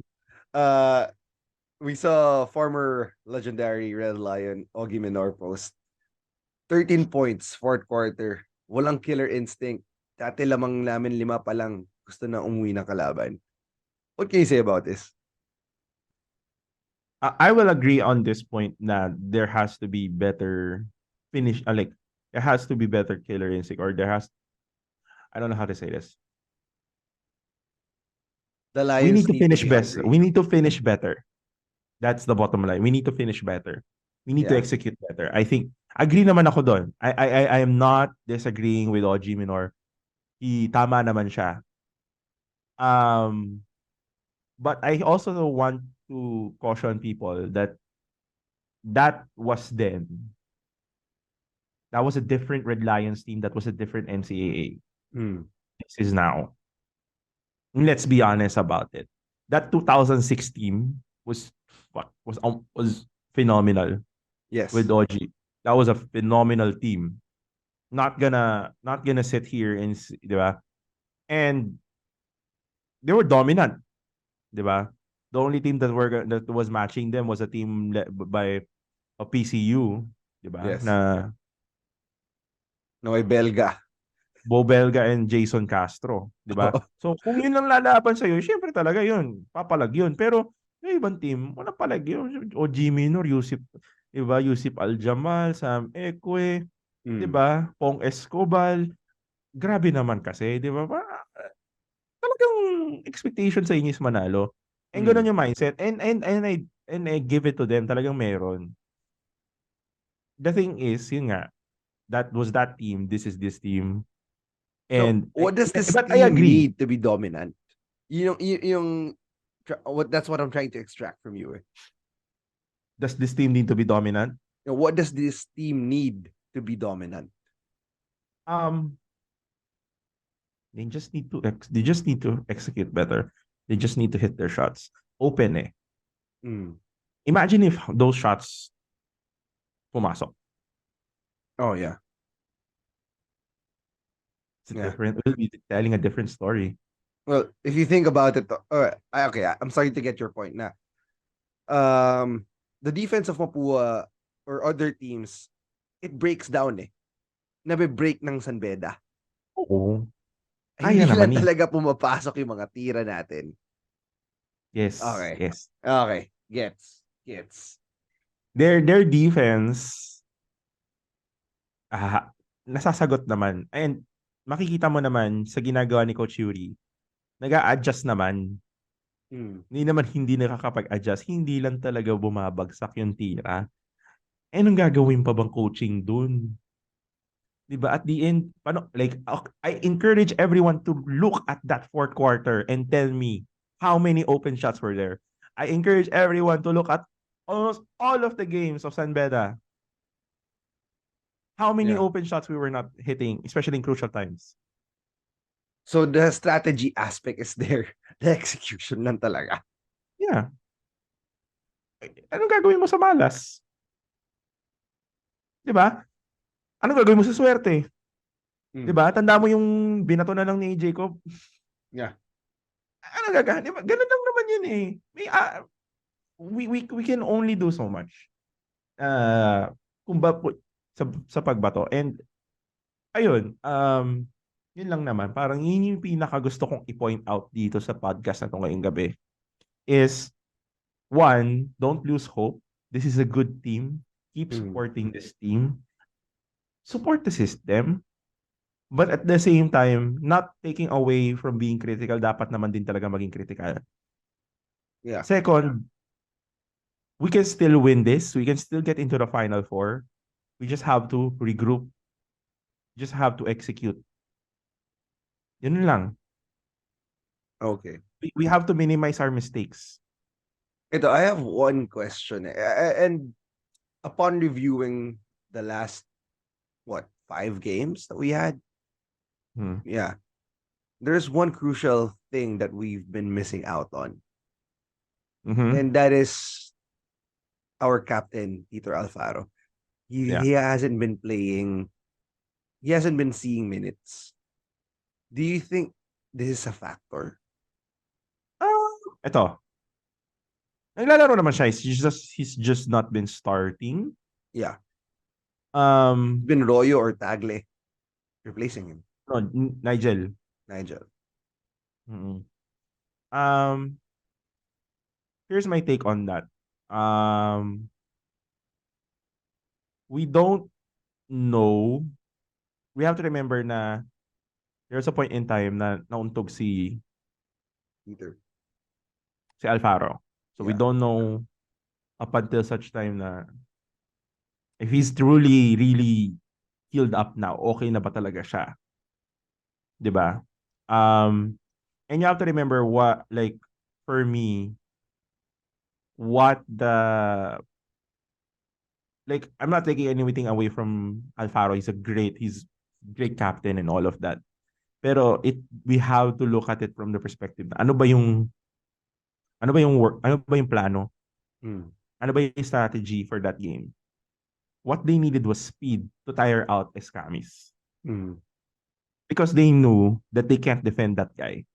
S1: We saw former legendary Red Lion Ogie Minor post 13 points, fourth quarter. Walang killer instinct. Dati lamang namin 5 pa lang. Gusto na umuwi ng kalaban. What can you say about this?
S2: I will agree on this point na there has to be better finish, like, there has to be better killer instinct, or I don't know how to say this.
S1: The
S2: We need
S1: Lions
S2: to
S1: need to
S2: finish
S1: be
S2: best.
S1: hungry.
S2: We need to finish better. That's the bottom line. We need to finish better. We need to
S1: Yeah.
S2: execute better. I think agree naman ako doon. I am not disagreeing with OG Minor. Tama naman siya. But I also want to caution people that that was then. That was a different Red Lions team. That was a different NCAA.
S1: Mm.
S2: This is now. Let's be honest about it. That 2016 was was phenomenal with
S1: Yes.
S2: OG. That was a phenomenal team. Not gonna sit here and di ba? And they were dominant, di ba? The only team that was matching them was a team led by a PCU, di ba?
S1: Yes.
S2: Na
S1: No, may Belga.
S2: Bo Belga and Jason Castro, di ba? So kung yun lang lalaban sa iyo, syempre talaga yun, papalag yun. Pero yung ibang team, wala palag yun. O G Minor, Yusip, di ba? Yusip Aljamal, Sam Ekwe, di
S1: Mm.
S2: ba? Pong Escobar, grabe naman kasi, di ba? Talagang expectation sa inyo is manalo. And
S1: Mm.
S2: ganun yung mindset. And I give it to them, talagang meron. The thing is, yun nga, that was that team, this is this team.
S1: So,
S2: And
S1: what does this
S2: but I
S1: team
S2: agree.
S1: need to be dominant? That's what I'm trying to extract from you.
S2: Does this team need to be dominant?
S1: What does this team need to be dominant?
S2: Um, they just need to execute better. They just need to hit their shots. Open eh.
S1: Mm.
S2: Imagine if those shots pumasok.
S1: Oh, yeah.
S2: It's
S1: Yeah.
S2: different. We'll be telling a different story.
S1: Well, if you think about it, okay, I'm starting to get your point now. The defense of Mapua or other teams, it breaks down eh. Nabe-break ng San Beda.
S2: Oo.
S1: Hindi
S2: Kaya naman
S1: lang
S2: eh.
S1: talaga pumapasok yung mga tira natin.
S2: Yes,
S1: Okay.
S2: yes.
S1: Okay. Gets.
S2: Their defense, nasasagot naman. And makikita mo naman sa ginagawa ni Coach Yuri, nag-a-adjust naman. Hindi naman hindi nakakapag-adjust. Hindi lang talaga bumabagsak yung tira. Eh, anong gagawin pa bang coaching dun? Diba? At the end, like, I encourage everyone to look at that fourth quarter and tell me how many open shots were there. I encourage everyone to look at almost all of the games of San Beda. How many
S1: Yeah.
S2: open shots we were not hitting, especially in crucial times.
S1: So the strategy aspect is there. The execution lang talaga.
S2: Yeah. Anong gagawin mo sa malas? Diba? Anong gagawin mo sa swerte? Diba? Tanda mo yung binato na lang ni Jacob.
S1: Yeah.
S2: Ano gagawin? Diba? Ganun lang naman yun eh. We can only do so much. Kung ba po, sa pagbato. And ayun, yun lang naman. Parang yun yung pinaka gusto kong i-point out dito sa podcast na ito ngayong gabi. Is, one, don't lose hope. This is a good team. Keep supporting this team. Support the system. But at the same time, not taking away from being critical, dapat naman din talaga maging critical.
S1: Yeah.
S2: Second, we can still win this. We can still get into the Final Four. We just have to regroup. Just have to execute. Yun lang.
S1: Okay.
S2: We have to minimize our mistakes.
S1: Ito, I have one question. And upon reviewing the last, 5 games that we had? Yeah. There's one crucial thing that we've been missing out on. And that is our captain, Tito Alfaro. He hasn't been playing. He hasn't been seeing minutes. Do you think this is a factor?
S2: Ito. Naglalaro naman siya. He's just not been starting.
S1: Yeah. It's been Royo or Tagle replacing him.
S2: No, Nigel. Mm-hmm. Here's my take on that. We don't know. We have to remember na there's a point in time na nauntog si
S1: Peter.
S2: si Alfaro. So we
S1: Yeah.
S2: don't know up until such time na if he's truly, really healed up now, okay na ba talaga siya? 'Di ba? And you have to remember what, like, for me, what the, like, I'm not taking anything away from Alfaro. He's great captain and all of that. Pero we have to look at it from the perspective na ano ba yung plano?
S1: Mm.
S2: Ano ba yung strategy for that game? What they needed was speed to tire out Escamis.
S1: Mm.
S2: Because they knew that they can't defend that guy.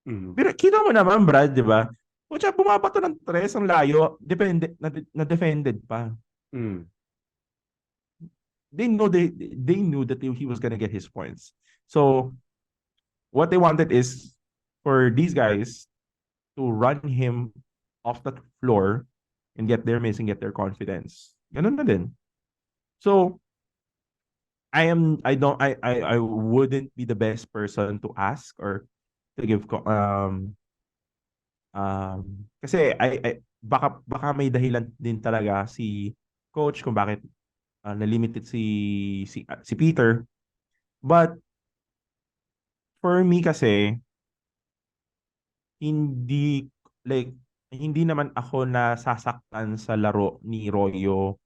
S1: Mm.
S2: Pero kita mo naman, Brad, di ba? Kutsa, bumabato ng tres, ang layo, na-defended pa.
S1: Mm.
S2: They knew that he was gonna get his points. So, what they wanted is for these guys to run him off the floor and get their miss and get their confidence. Ganun na din. So, I wouldn't be the best person to ask or to give kasi baka may dahilan din talaga si coach kung bakit na-limited si Peter. But for me kasi hindi like hindi naman ako nasasaktan sa laro ni Royo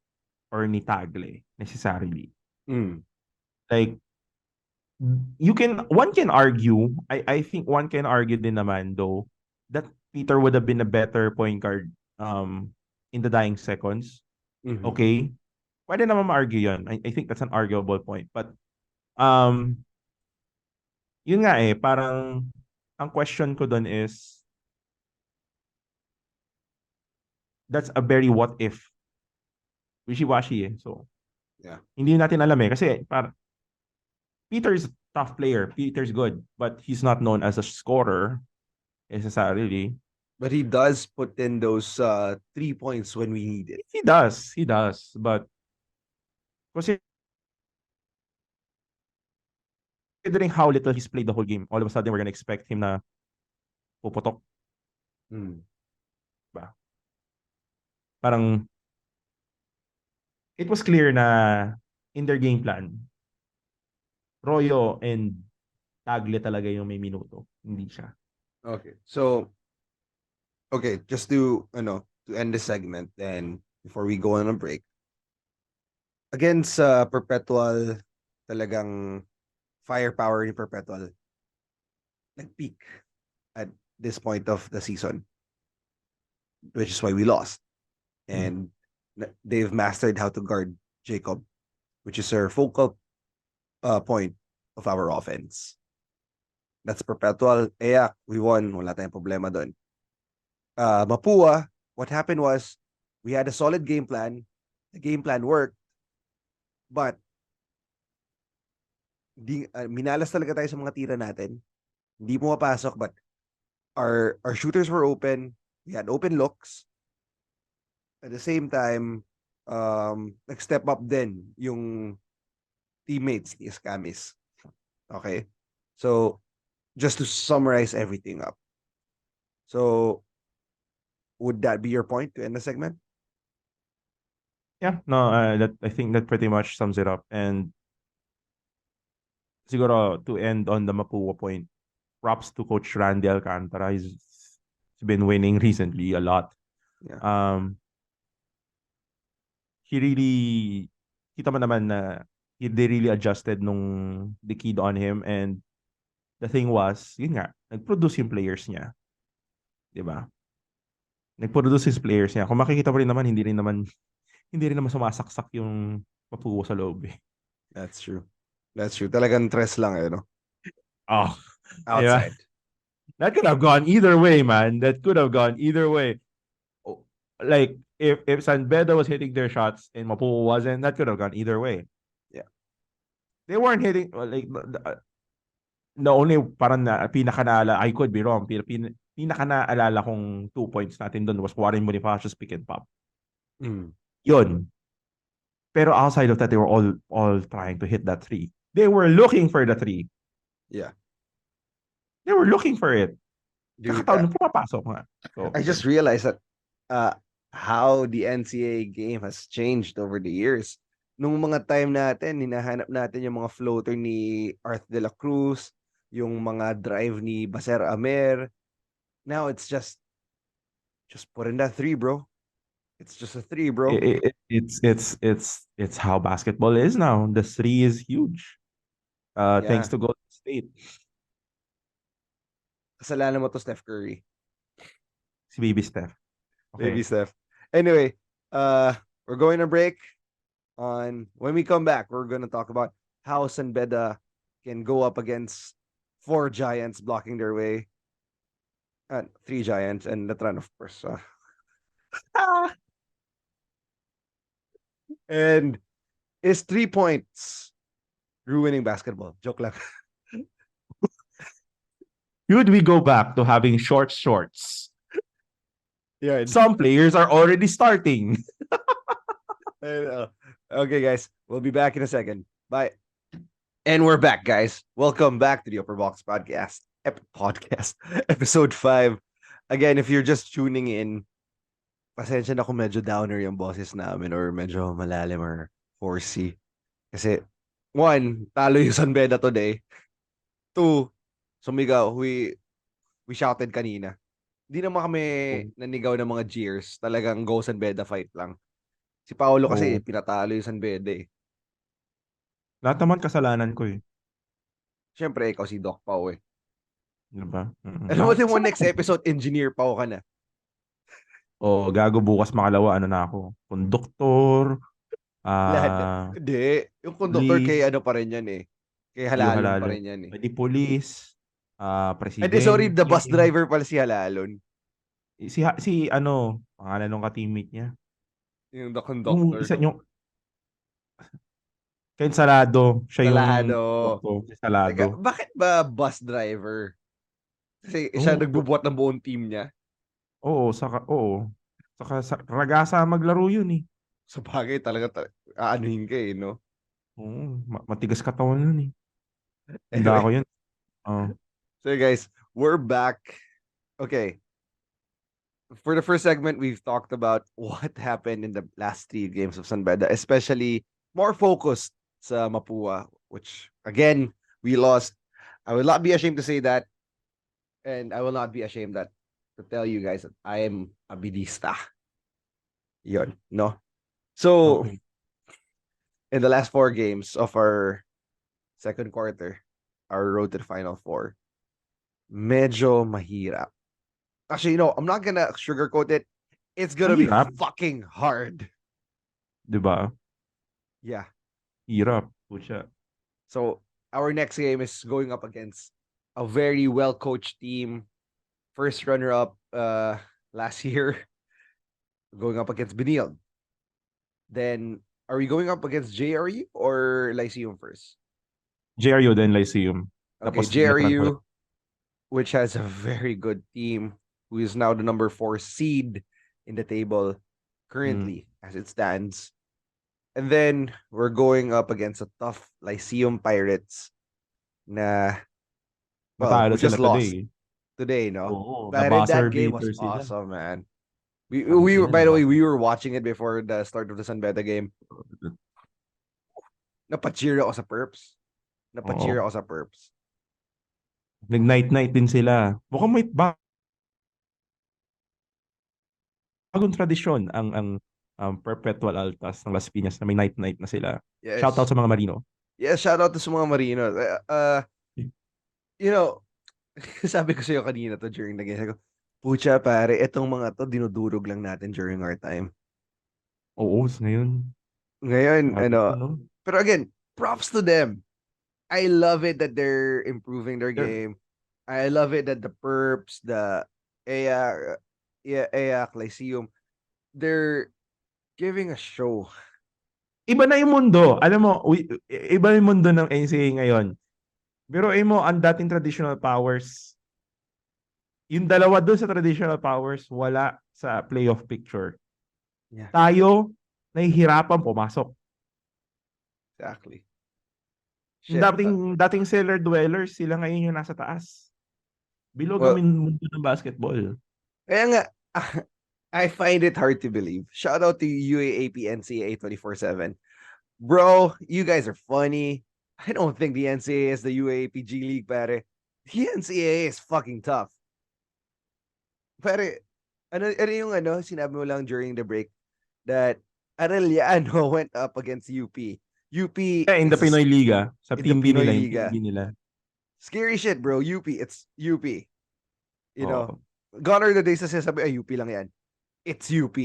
S2: or ni Tagle necessarily.
S1: Mm.
S2: Like one can argue, I think one can argue din naman though that Peter would have been a better point guard in the dying seconds.
S1: Mm-hmm.
S2: Okay? Pwede naman ma-argue yun. I think that's an arguable point. But um yun nga parang ang question ko doon is that's a very what if. Wishy-washy So
S1: Yeah.
S2: hindi natin alam kasi Peter's a tough player. Peter's good, but he's not known as a scorer necessarily.
S1: But he does put in those 3 points when we need it.
S2: He does. But considering how little he's played the whole game, all of a sudden we're gonna expect him na puputok. Ba? Parang it was clear na in their game plan, Royo and Tagle talaga yung may minuto. Hindi siya.
S1: Okay. So, just to end the segment then before we go on a break. Against Perpetual, talagang firepower ni Perpetual nag-peak at this point of the season, which is why we lost. And they've mastered how to guard Jacob, which is our focal point of our offense. That's Perpetual. We won. Wala tayong problema doon. Mapua, what happened was we had a solid game plan. The game plan worked. But minalas talaga tayo sa mga tira natin. Hindi pumapasok, but our shooters were open. We had open looks. At the same time, nag-step up din yung teammates ni Escamis. Okay? So, just to summarize everything up. So, would that be your point to end the segment?
S2: Yeah, no, I think that pretty much sums it up. And siguro to end on the Mapua point, props to Coach Randy Alcantara. He's been winning recently a lot.
S1: Yeah.
S2: He really, kita mo naman na they really adjusted nung they keyed on him, and the thing was, yun nga, nag-produce yung players niya. Diba? Nag-produce his players niya. Kung makikita mo rin naman, hindi rin naman sumasaksak yung Mapua sa loob
S1: That's true. Talagang tres lang no?
S2: Oh.
S1: Outside.
S2: Diba? That could have gone either way, man. That could have gone either way. Like, if San Beda was hitting their shots and Mapua wasn't, that could have gone either way.
S1: Yeah.
S2: They weren't hitting, like, the only parang I could be wrong, pinaka naalala kong 2 points natin doon was Warren Bonifacius pick and pop. Yun. Pero outside of that, they were all trying to hit that 3. They were looking for the 3.
S1: Yeah.
S2: They were looking for it.
S1: Dude,
S2: Kakataon nung pumapasok nga. So,
S1: I just realized that uh, how the NCAA game has changed over the years. Nung mga time natin, hinahanap natin yung mga floater ni Arth de la Cruz, yung mga drive ni Baser Amer. Now it's just put in that three, bro. It's just a three, bro.
S2: it's how basketball is now. The three is huge. Thanks
S1: Yeah.
S2: to Golden State.
S1: Kasalanan mo to, Steph Curry.
S2: Si Baby Steph.
S1: Baby
S2: Okay.
S1: Steph. Anyway, we're going to break. When we come back, we're going to talk about how San Beda can go up against four giants blocking their way. Three giants and Latran, of course. And is 3 points ruining basketball? Joke lang.
S2: Should we go back to having short shorts?
S1: Yeah.
S2: Some players are already starting.
S1: Okay, guys. We'll be back in a second. Bye. And we're back, guys. Welcome back to the Upperbox Podcast. Episode 5. Again, if you're just tuning in, pasensya na kung medyo downer yung boses namin or medyo malalim or horsey. Kasi, one, talo yung San Beda today. Two, sumigaw. We shouted kanina. Hindi naman kami nanigaw ng mga jeers. Talagang go San Beda fight lang. Si Paolo kasi pinatalo yung San Beda eh.
S2: Lahat naman kasalanan ko eh.
S1: Siyempre, ikaw si Doc Pao eh.
S2: Diba?
S1: Alam mo next episode, engineer Pao ka na.
S2: Gago bukas makalawa, ano na ako? Konduktor,
S1: Lahat. Hindi. Yung conductor kay ano pa rin yan eh. Kay Halalon pa rin yan eh.
S2: Pwede police,
S1: Hindi, sorry, the bus
S2: presidente.
S1: driver pala si Halalon.
S2: Si ano, pangalan nung ka-teammate niya.
S1: Yung the conductor.
S2: Yung isa yung Ken Salado, siya yung
S1: Salado.
S2: Salado.
S1: Teka, bakit ba bus driver? Kasi siya nagbubuhat ng buong team niya.
S2: Oo. Saka ragasa maglaro yun eh.
S1: So bagay talaga aanuhin ka eh, no?
S2: Oo, matigas katawan yun eh. Hindi
S1: Anyway.
S2: ako yun.
S1: So guys, we're back. Okay. For the first segment, we've talked about what happened in the last 3 games of San Beda, especially more focused sa Mapua, which again, we lost. I will not be ashamed to say that. And I will not be ashamed to tell you guys that I am a bidista. Yun, no? So, in the last 4 games of our second quarter, our road to the Final Four, medyo mahirap. Actually, I'm not gonna sugarcoat it. It's gonna be fucking hard.
S2: Diba?
S1: Yeah.
S2: Hirap. Pucha.
S1: So, our next game is going up against a very well-coached team. First runner-up last year. Going up against Benilde. Then, are we going up against JRU or Lyceum first?
S2: JRU then Lyceum.
S1: Okay, JRU, which has a very good team, who is now the number 4 seed in the table currently as it stands. And then, we're going up against a tough Lyceum Pirates na, who just lost today, no? But that game was awesome, man. We were, by the way, we were watching it before the start of the San Beda game. Napacheer ako sa Perps.
S2: Nag-night-night din sila. Mukhang may bagong tradisyon ang Perpetual Altas ng Las Piñas na may night-night na sila. Yes. Shout out sa mga Marino.
S1: Yes, shout out to sa mga Marino. Sabi ko sa'yo kanina to during the game. Sabi ko, pucha pare, etong mga to, dinudurog lang natin during our time.
S2: Oo, ngayon.
S1: Pero again, props to them. I love it that they're improving their game. I love it that the Perps, the EAC, Lyceum, they're giving a show.
S2: Iba na yung mundo. Alam mo, iba yung mundo ng NCAA ngayon. Pero mo, ang dating traditional powers, yung dalawa doon sa traditional powers, wala sa playoff picture.
S1: Yeah.
S2: Tayo, nahihirapan pumasok.
S1: Exactly.
S2: Dating cellar dwellers, sila ngayon yung nasa taas. Bilog ang
S1: Well,
S2: mundo ng basketball.
S1: kaya nga, I find it hard to believe. Shout out to UAAP NCAA 24/7. Bro, you guys are funny. I don't think the NCAA is the UAAP G League, pare. The NCAA is fucking tough. Pare, ano yung sinabi mo lang during the break that Arellano went up against UP. UP
S2: In the
S1: is
S2: Pinoy Liga, sa
S1: in the
S2: Team B
S1: Pinoy
S2: nila, yung Team
S1: Liga.
S2: B nila.
S1: Scary shit, bro. UP, it's UP. You know,
S2: Oh,
S1: gone are the days na sinasabi, ay, UP lang yan. It's UP.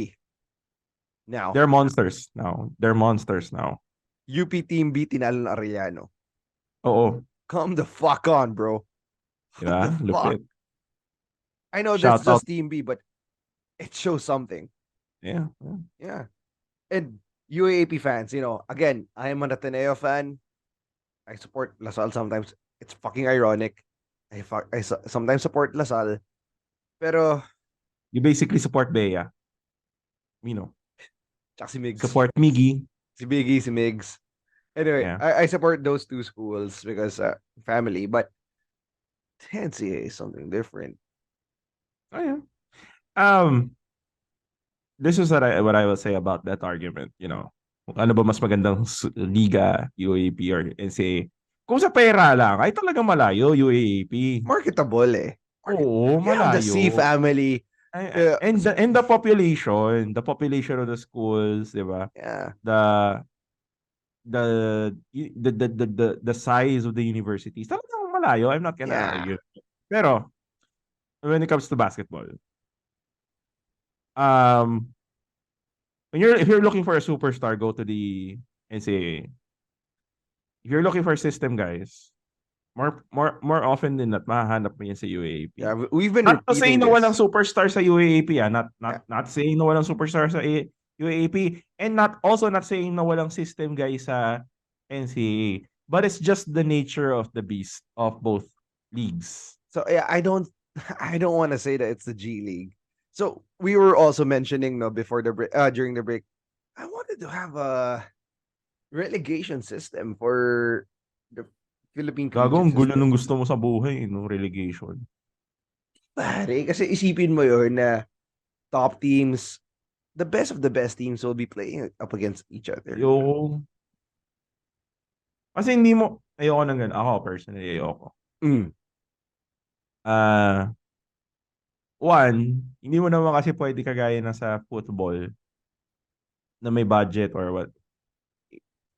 S1: Now,
S2: they're monsters now. They're monsters now.
S1: UP Team B, tinalo ng Arellano.
S2: Oo.
S1: Come the fuck on, bro. What the
S2: Diba?
S1: fuck?
S2: Lupit.
S1: I know that's
S2: Shout out.
S1: just Team B, but it shows something.
S2: Yeah.
S1: Yeah. And UAAP fans, again, I am an Ateneo fan. I support Lasal sometimes. It's fucking ironic. I sometimes support Lasal. Pero,
S2: You basically support Bea.
S1: tsaka si Migs.
S2: Support Miggy.
S1: Si Biggie, si Migs. Anyway,
S2: Yeah.
S1: I support those two schools because family, but NCAA is something different.
S2: Oh, yeah. Um, this is what I will say about that argument, Ano ba mas magandang liga, UAAP or NCAA? Kung sa pera lang, ay talagang malayo, UAAP.
S1: Marketable eh.
S2: Oo,
S1: You have the C
S2: malayo.
S1: family.
S2: And the population of the schools, 'di ba?
S1: Yeah.
S2: The size of the universities. Talagang malayo. I'm not gonna
S1: Yeah.
S2: argue. Pero when it comes to basketball, um, if you're looking for a superstar, go to the NCAA. If you're looking for a system, guys, more often than not, mahahanap mo yan sa UAAP.
S1: Yeah, we've been
S2: Not to say
S1: repeating
S2: na
S1: this.
S2: walang superstar sa UAAP, Not
S1: Yeah.
S2: not saying na walang superstar sa UAAP, and not saying na walang system, guys, sa NCAA. But it's just the nature of the beast of both leagues.
S1: So yeah, I don't want to say that it's the G League. So we were also mentioning before the break, during the break, I wanted to have a relegation system for the Philippine
S2: Gago,
S1: collegiate
S2: ang gulo
S1: system.
S2: nung gusto mo sa buhay, no? Relegation.
S1: Pare, kasi isipin mo yun na top teams, the best of the best teams will be playing up against each other.
S2: Yo. Kasi hindi mo, ayoko nang ganun. Ako, personally, ayoko. One, hindi mo naman kasi pwede kagaya na sa football na may budget or what.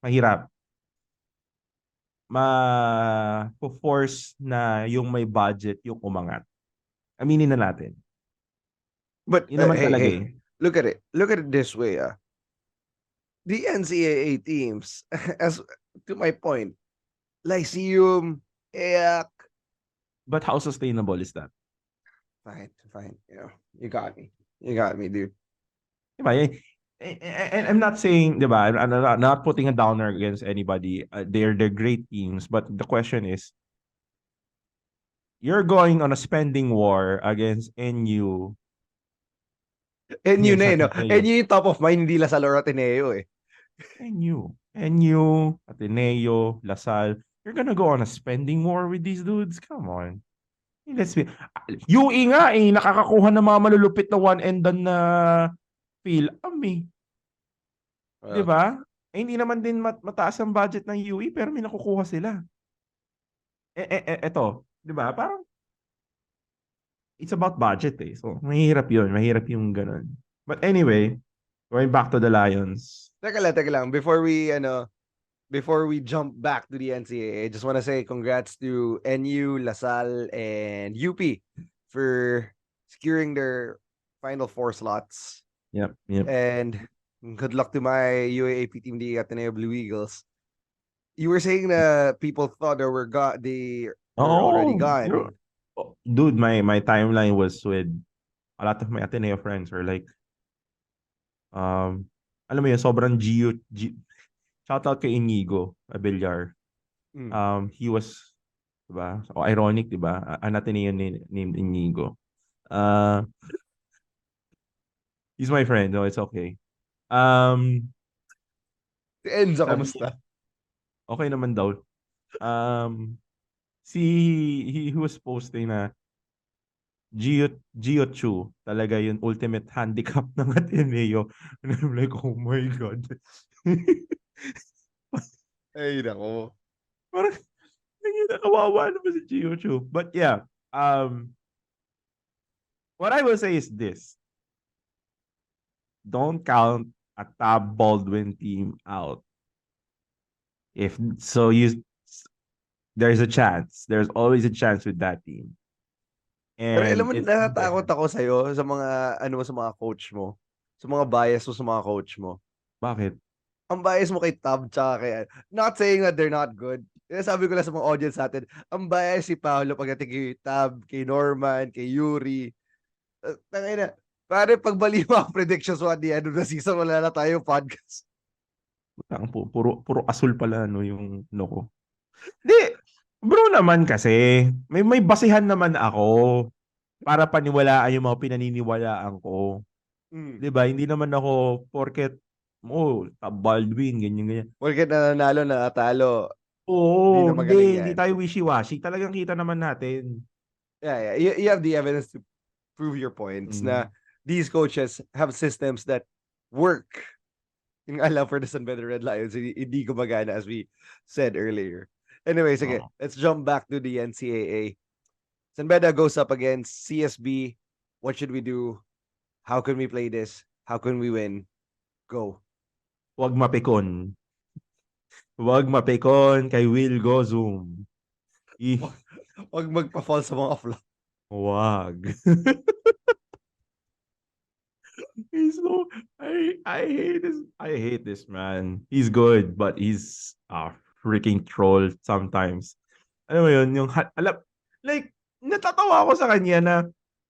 S2: Mahirap. Ma-force na yung may budget yung umangat. Aminin na natin.
S1: But
S2: Yun naman talaga
S1: hey, look at it. Look at it this way. The NCAA teams, as to my point, Lyceum, EAC.
S2: But how sustainable is that?
S1: Fine. You got me, dude.
S2: Diba? And I'm not saying, diba, I'm not putting a downer against anybody. They're great teams, but the question is, you're going on a spending war against NU.
S1: NU na no? NU yung top of mind, hindi Lasal or Ateneo eh.
S2: NU, Ateneo, Lasal. You're gonna go on a spending war with these dudes? Come on. Let's be... UE nga nakakakuha ng mga malulupit na one and done na feel. Diba? Hindi naman din mataas ang budget ng UE pero may nakukuha sila. Eto, diba? Parang it's about budget eh. So, mahirap yun. Mahirap yung ganun. But anyway, going back to the Lions.
S1: Teka lang. Before we jump back to the NCAA, I just want to say congrats to NU, LaSalle, and UP for securing their Final Four slots.
S2: Yep.
S1: And good luck to my UAAP team, the Ateneo Blue Eagles. You were saying that people thought they were already gone.
S2: Dude, my timeline was with a lot of my Ateneo friends were like, alam mo yun, sobrang shout out kay Inigo Abellar. He was, diba? So, ironic, diba? An Ateneo named Inigo. He's my friend, so it's okay.
S1: Enzo, kamusta?
S2: Okay naman daw. He was posting na Gio Chu, talaga yung ultimate handicap ng Ateneo. And I'm like, oh my God.
S1: Ay, nako.
S2: Parang, kawawa naman si Gio Chu. But yeah, what I will say is this. Don't count a Tab Baldwin team out. If so, there's a chance. There's always a chance with that team.
S1: Pero alam
S2: And
S1: mo,
S2: it's
S1: natatakot
S2: there.
S1: ako sa'yo sa mga, ano mo, sa mga coach mo. Sa mga bias mo sa mga coach mo.
S2: Bakit?
S1: Ang bias mo kay Tab tsaka kay, not saying that they're not good. Kaya sabi ko lang sa mga audience natin, ang bias si Paolo pagdating kay Tab, kay Norman, kay Yuri. Tangina, pare pagbali mo ang predictions mo at the end of the season, wala na tayo podcast.
S2: Puro asul pala no yung no ko. Di, bro naman kasi, may basihan naman ako para paniwalaan yung mga pinaniniwalaan ko.
S1: Mm.
S2: 'Di ba? Hindi naman ako porket Baldwin, ganyan.
S1: Porket nananalo, natalo, hindi na
S2: Oo,
S1: magaling
S2: hindi
S1: yan.
S2: tayo wishy-washy. Talagang kita naman natin.
S1: Yeah, yeah. You have the evidence to prove your points na
S2: Mm.
S1: these coaches have systems that work. Yung alam for the San Beda Red Lions, hindi gumagana as we said earlier. Anyways, okay,
S2: Oo.
S1: let's jump back to the NCAA. San Beda goes up against CSB. What should we do? How can we play this? How can we win? Go.
S2: Huwag mapikon. Huwag mapikon kay Will Go Zoom.
S1: Wag magpa-fall sa mga flop.
S2: Wag. He's so I hate this man. He's good but he's a freaking troll sometimes. Alam mo yun, like natatawa ako sa kanya na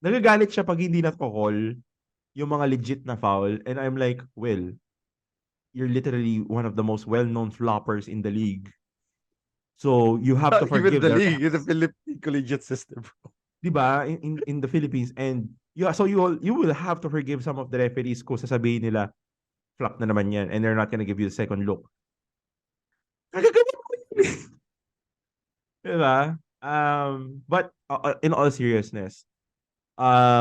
S2: nagagalit siya pag hindi na-call yung mga legit na foul and I'm like, well, you're literally one of the most well-known floppers in the league. So you have to
S1: Not even
S2: forgive
S1: the
S2: their
S1: league, in the Philippine collegiate system, bro.
S2: 'di ba? In the Philippines and yeah, so you will have to forgive some of the referees kung sasabihin nila flop na naman yan and they're not gonna give you a second look. Nagagalit mo yun. 'Di ba? But in all seriousness,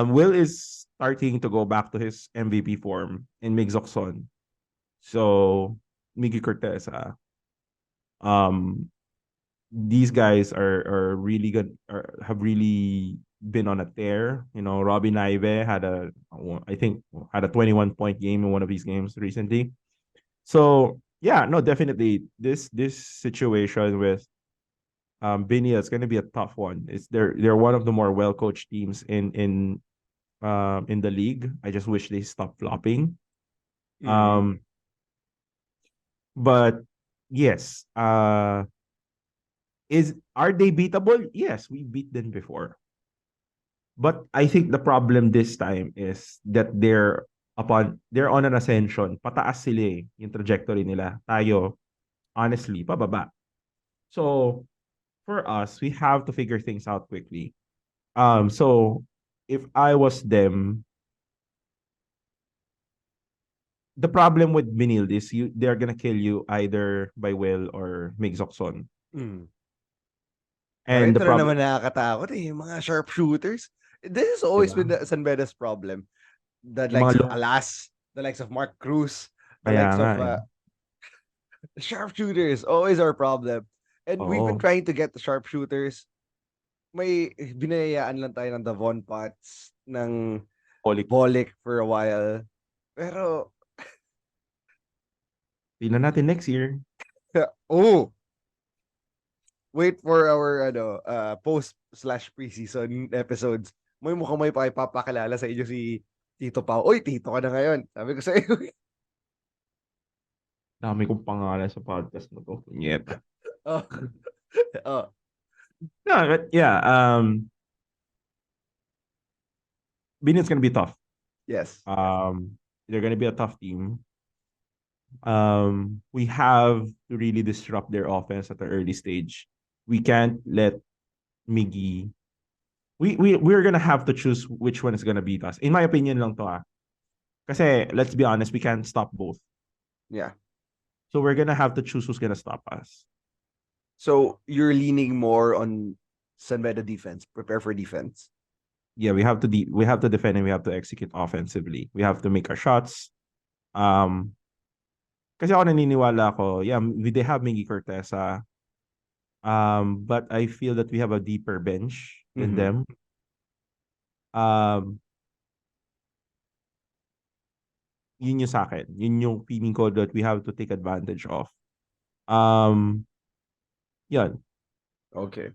S2: Will is starting to go back to his MVP form in Migzokson. So, Miggy Cortez, um, these guys are really good, have really been on a tear. You know, Robbie Naive I think, had a 21-point game in one of these games recently. So, yeah, no, definitely this situation with Binia is going to be a tough one. They're one of the more well coached teams in the league. I just wish they stop flopping.
S1: Mm-hmm.
S2: But yes, are they beatable? Yes, we beat them before. But I think the problem this time is that they're on an ascension. Pataas sila yung trajectory nila. Tayo, honestly, pababa. So, for us, we have to figure things out quickly. So if I was them, the problem with Binild is they're gonna kill you either by will or Migzokson.
S1: Mm. Pero
S2: And the
S1: ito na
S2: problem,
S1: naman nakakatakot eh, yung mga sharpshooters. This has always been
S2: diba?
S1: the San Beda's problem. The
S2: Yung mga
S1: likes of
S2: long,
S1: Alas, the likes of Mark Cruz, the
S2: kaya
S1: likes
S2: nga
S1: of
S2: eh.
S1: sharpshooters, always our problem. And we've been
S2: Oo.
S1: trying to get the sharpshooters. May binayaan lang tayo ng Davon Potts, ng
S2: Polik.
S1: Bolick for a while. Pero,
S2: Tingnan natin next year.
S1: oh, wait for our post/preseason episodes. Mukhang may pakipapakilala sa inyo si Tito Pao. Oy, Tito ka na ngayon. Sabi ko sa iyo.
S2: Dami kong pangalan sa podcast na to. Punyeta.
S1: oh, oh,
S2: No, but yeah, Binit's gonna be tough.
S1: yes.
S2: They're gonna be a tough team. We have to really disrupt their offense at the early stage. We can't let Miggy. We're gonna have to choose which one is gonna beat us. In my opinion lang to Kasi let's be honest, we can't stop both.
S1: Yeah.
S2: So we're gonna have to choose who's gonna stop us.
S1: So you're leaning more on San Beda defense. Prepare for defense.
S2: yeah, we have to defend and we have to execute offensively. We have to make our shots. Um, kasi ako naniniwala ako, yeah, they have Miggy Corteza. But I feel that we have a deeper bench than
S1: Mm-hmm.
S2: them. Um, Yun yung sa akin. Yun yung feeling ko that we have to take advantage of. Um, Yun.
S1: Okay.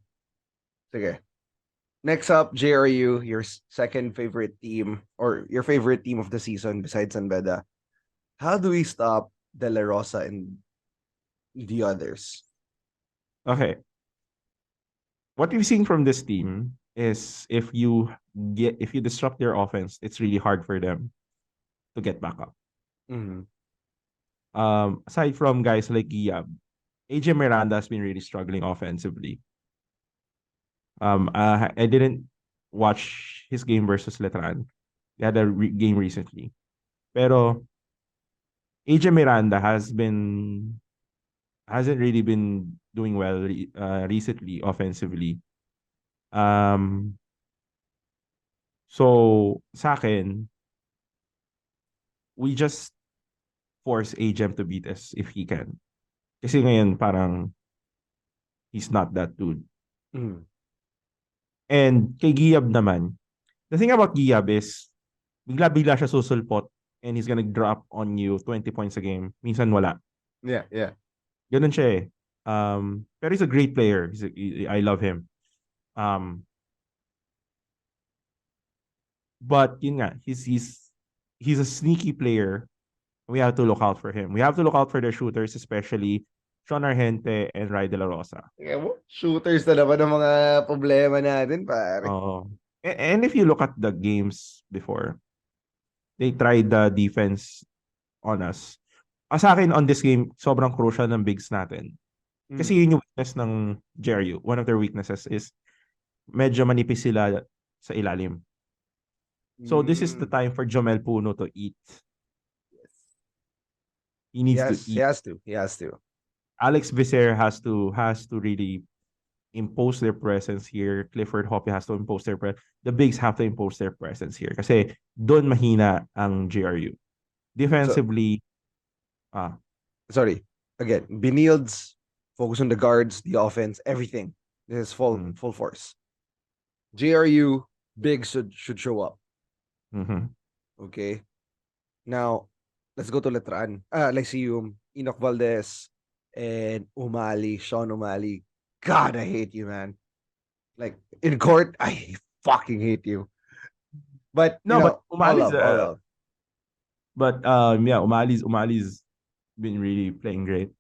S1: Sige. Next up, JRU, your second favorite team or your favorite team of the season besides San Beda. How do we stop De La Rosa and the others?
S2: Okay. What we've seen from this team is if you disrupt their offense, it's really hard for them to get back up.
S1: Mm-hmm.
S2: Aside from guys like Giab, AJ Miranda has been really struggling offensively. I didn't watch his game versus Letran. They had a game recently. Pero AJ Miranda hasn't really been doing well recently offensively. Um, so sa akin, we just force AJM to beat us if he can. Kasi ngayon parang he's not that dude.
S1: Mm-hmm.
S2: And kay Giab naman, the thing about Giab is bigla-bigla siya susulpot and he's gonna drop on you 20 points a game. Minsan wala.
S1: Yeah, yeah.
S2: Ganun siya eh. Pero he's a great player. I love him. But yun nga, he's a sneaky player. We have to look out for him. We have to look out for the shooters, especially Sean Argente and Rai De La Rosa.
S1: Shooters na naman ang mga problema natin, pare.
S2: And if you look at the games before, they tried the defense on us. Sa akin, on this game, sobrang crucial ng bigs natin. Kasi yun yung weakness ng Jerry. One of their weaknesses is medyo manipis sila sa ilalim. So this is the time for Jomel Puno to eat. He needs to eat.
S1: He has to.
S2: Alex Visser has to really impose their presence here. Clifford Hoppe has to impose their presence. The bigs have to impose their presence here. Kasi doon mahina ang GRU. Defensively,
S1: sorry. Again, Benildes, focus on the guards, the offense, everything. This is full force. JRU, bigs should show up.
S2: Mm-hmm.
S1: Okay. Now, let's go to Letran. Lyceum, Enoch Valdez, and Sean Umali. God, I hate you, man. Like, in court, I fucking hate you. But,
S2: but Umali's
S1: all love.
S2: But Umali's been really playing great.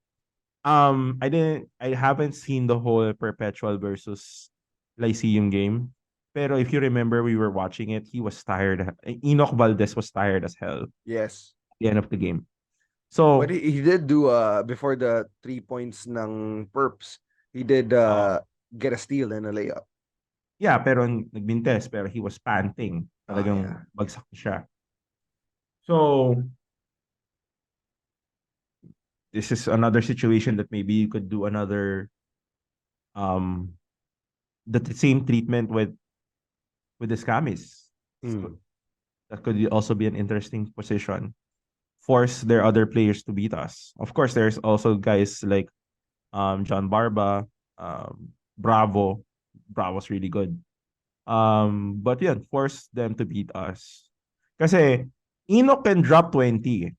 S2: I haven't seen the whole Perpetual versus Lyceum game. Pero if you remember, we were watching it. He was tired. Enoch Valdez was tired as hell.
S1: Yes.
S2: At the end of the game. So,
S1: but he did do before the 3 points ng Perps, he did get a steal and a layup.
S2: Yeah, pero nagbintes, pero he was panting. Talagang bagsak siya. So, this is another situation that maybe you could do another the same treatment with the Scammies. That could also be an interesting position. Force their other players to beat us. Of course, there's also guys like John Barba, Bravo. Bravo's really good. But yeah, force them to beat us. Kasi Enoch can drop 20.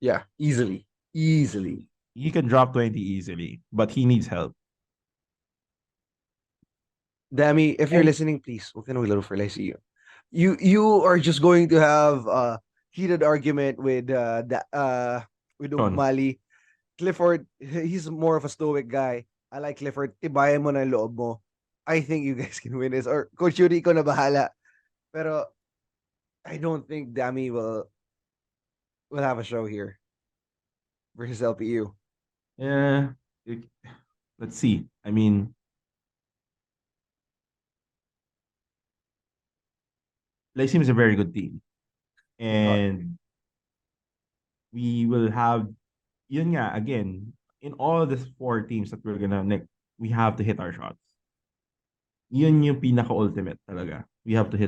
S1: Yeah, easily.
S2: He can drop 20 easily, but he needs help.
S1: Dami, if you're listening, please, huwag ka na maglaro for Lyceum. You are just going to have a heated argument with Umali. Clifford, he's more of a stoic guy. I like Clifford. Tibayan mo na yung loob mo. I think you guys can win this. Or Coach Yuri, ikaw na bahala. Pero I don't think Dami will have a show here versus LPU.
S2: Yeah. Let's see. I mean, Lyceum is a very good team. And we will have, yun nga, again, in all the 4 teams that we're gonna, we have to hit our shots. Yun yung pinaka-ultimate talaga. we have to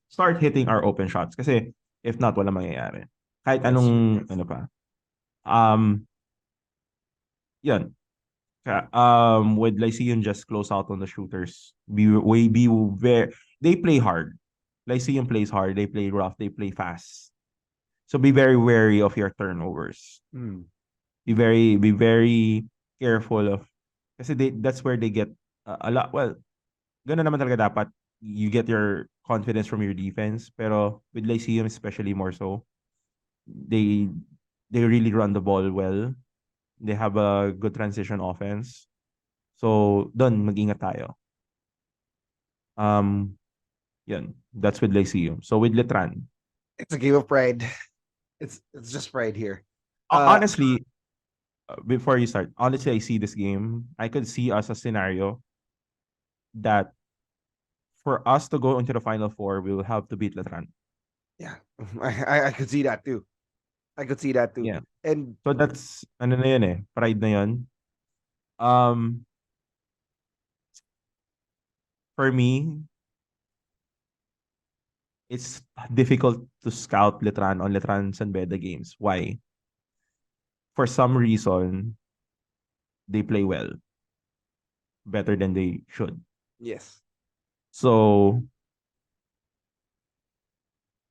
S2: start hitting our open shots. Kasi if not, wala mangyayari. Kahit
S1: That's true.
S2: anong, ano pa. Yun. With Lyceum just close out on the shooters. They play hard. Lyceum plays hard. They play rough. They play fast. So be very wary of your turnovers. Be very careful of, kasi that's where they get a lot. Well, ganun naman talaga dapat. You get your confidence from your defense. Pero with Lyceum especially more so, they really run the ball well. They have a good transition offense. So, doon, mag-ingat tayo. Yun. That's with Lyceum. So, with Letran.
S1: It's a game of pride. It's just pride here.
S2: Honestly, before you start, honestly, I see this game. I could see us a scenario that for us to go into the Final Four, we will have to beat Letran.
S1: Yeah. I could see that too. I could see that too.
S2: Yeah.
S1: And
S2: so that's, ano na yun eh, pride na yun. For me, it's difficult to scout Letran on Letran San Beda games. Why? For some reason, they play well. Better than they should.
S1: yes.
S2: So,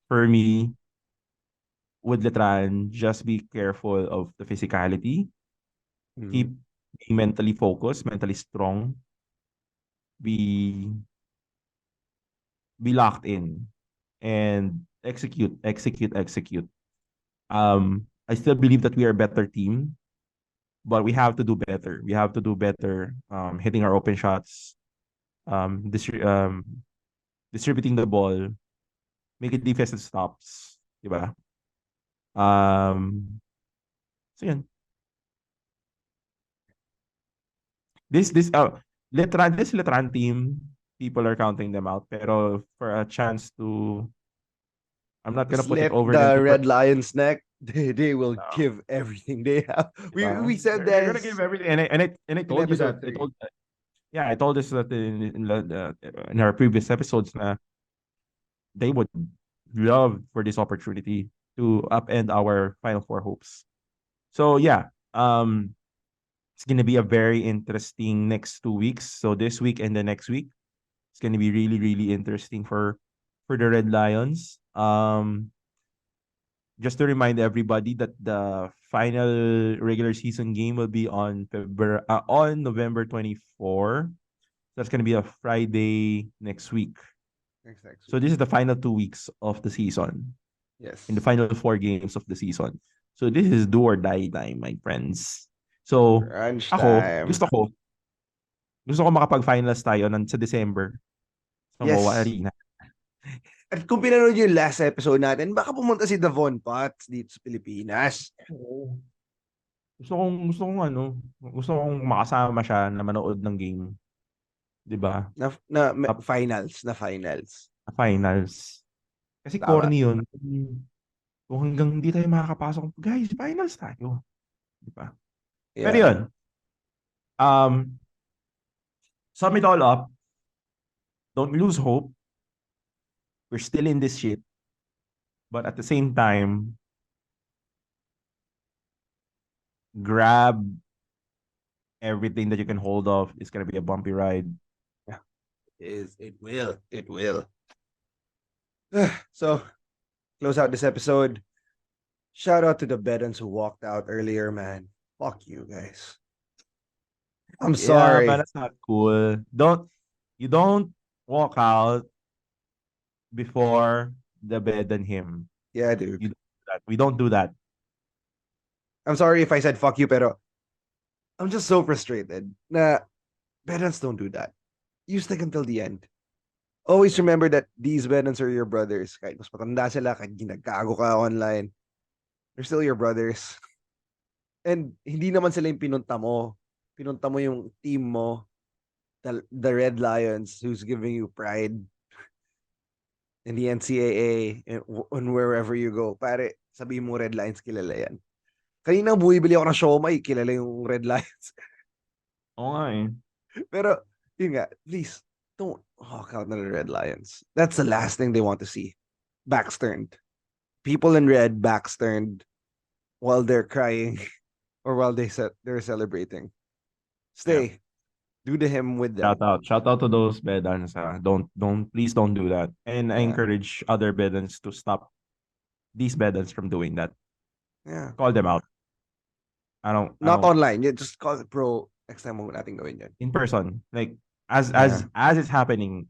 S2: for me, with Letran, just be careful of the physicality. Keep being mentally focused, mentally strong. Be locked in. And execute. I still believe that we are a better team, but we have to do better. We have to do better hitting our open shots, distributing the ball, making defensive stops, diba? So yan. This Letran team, people are counting them out, pero for a chance to, I'm not gonna put it
S1: Slip
S2: over them
S1: the
S2: to
S1: Red Lions neck. They will give everything they have. We said that.
S2: They're gonna give everything, and I told you that. I told this that in our previous episodes na they would love for this opportunity to upend our Final Four hopes. So yeah, it's gonna be a very interesting next 2 weeks. So this week and the next week, it's gonna be really really interesting for the Red Lions. Just to remind everybody that the final regular season game will be on November 24. That's gonna be a Friday next week. So this is the final 2 weeks of the season.
S1: Yes.
S2: In the final 4 games of the season. So this is do or die time, my friends. So
S1: Crunch
S2: ako,
S1: time.
S2: gusto ko makapag-finals tayo sa December. Sa MOA
S1: Yes.
S2: Arena.
S1: At kung pinanood yung last episode natin, baka pumunta si Davon Potts dito sa Pilipinas.
S2: Gusto kong makasama siya na manood ng game. 'Di ba?
S1: Finals.
S2: Na finals. Kasi
S1: Tama.
S2: corny yun. Kung hanggang hindi tayo makakapasok, guys, finals tayo. 'Di ba?
S1: Yeah.
S2: Pero yun. Sum it all up. Don't lose hope. We're still in this shit. But at the same time, grab everything that you can hold off. It's gonna be a bumpy ride.
S1: Yeah. It will. So, close out this episode. Shout out to the Bedans who walked out earlier, man. Fuck you guys. I'm sorry.
S2: But that's not cool. You don't walk out before the bed than him.
S1: Yeah, dude.
S2: We don't do that.
S1: I'm sorry if I said fuck you, pero I'm just so frustrated na Bedans don't do that. You stick until the end. Always remember that these Bedans are your brothers. Kahit mas matanda sila, kahit ginagago ka online, they're still your brothers. And hindi naman sila yung pinunta mo. Pinunta mo yung team mo, the Red Lions, who's giving you pride in the NCAA and wherever you go. Pare, sabihin mo Red Lions, kilala yan. Kanina bumibili ako ng siomay, kilala yung Red Lions.
S2: Oo nga eh.
S1: Pero, yun nga, please, don't hawk out na the Red Lions. That's the last thing they want to see. Backs turned. People in red, backs turned while they're crying or while they're celebrating.
S2: Yeah.
S1: Stay. Do the hymn with them.
S2: Shout out to those Bedans. Please don't do that. And I
S1: Yeah.
S2: encourage other Bedans to stop these Bedans from doing that.
S1: Yeah.
S2: Call them out. I
S1: Not
S2: don't
S1: online. Yeah, just call it, bro. Next time huwag natin gawin yan.
S2: in person. Like as
S1: Yeah.
S2: as as it's happening,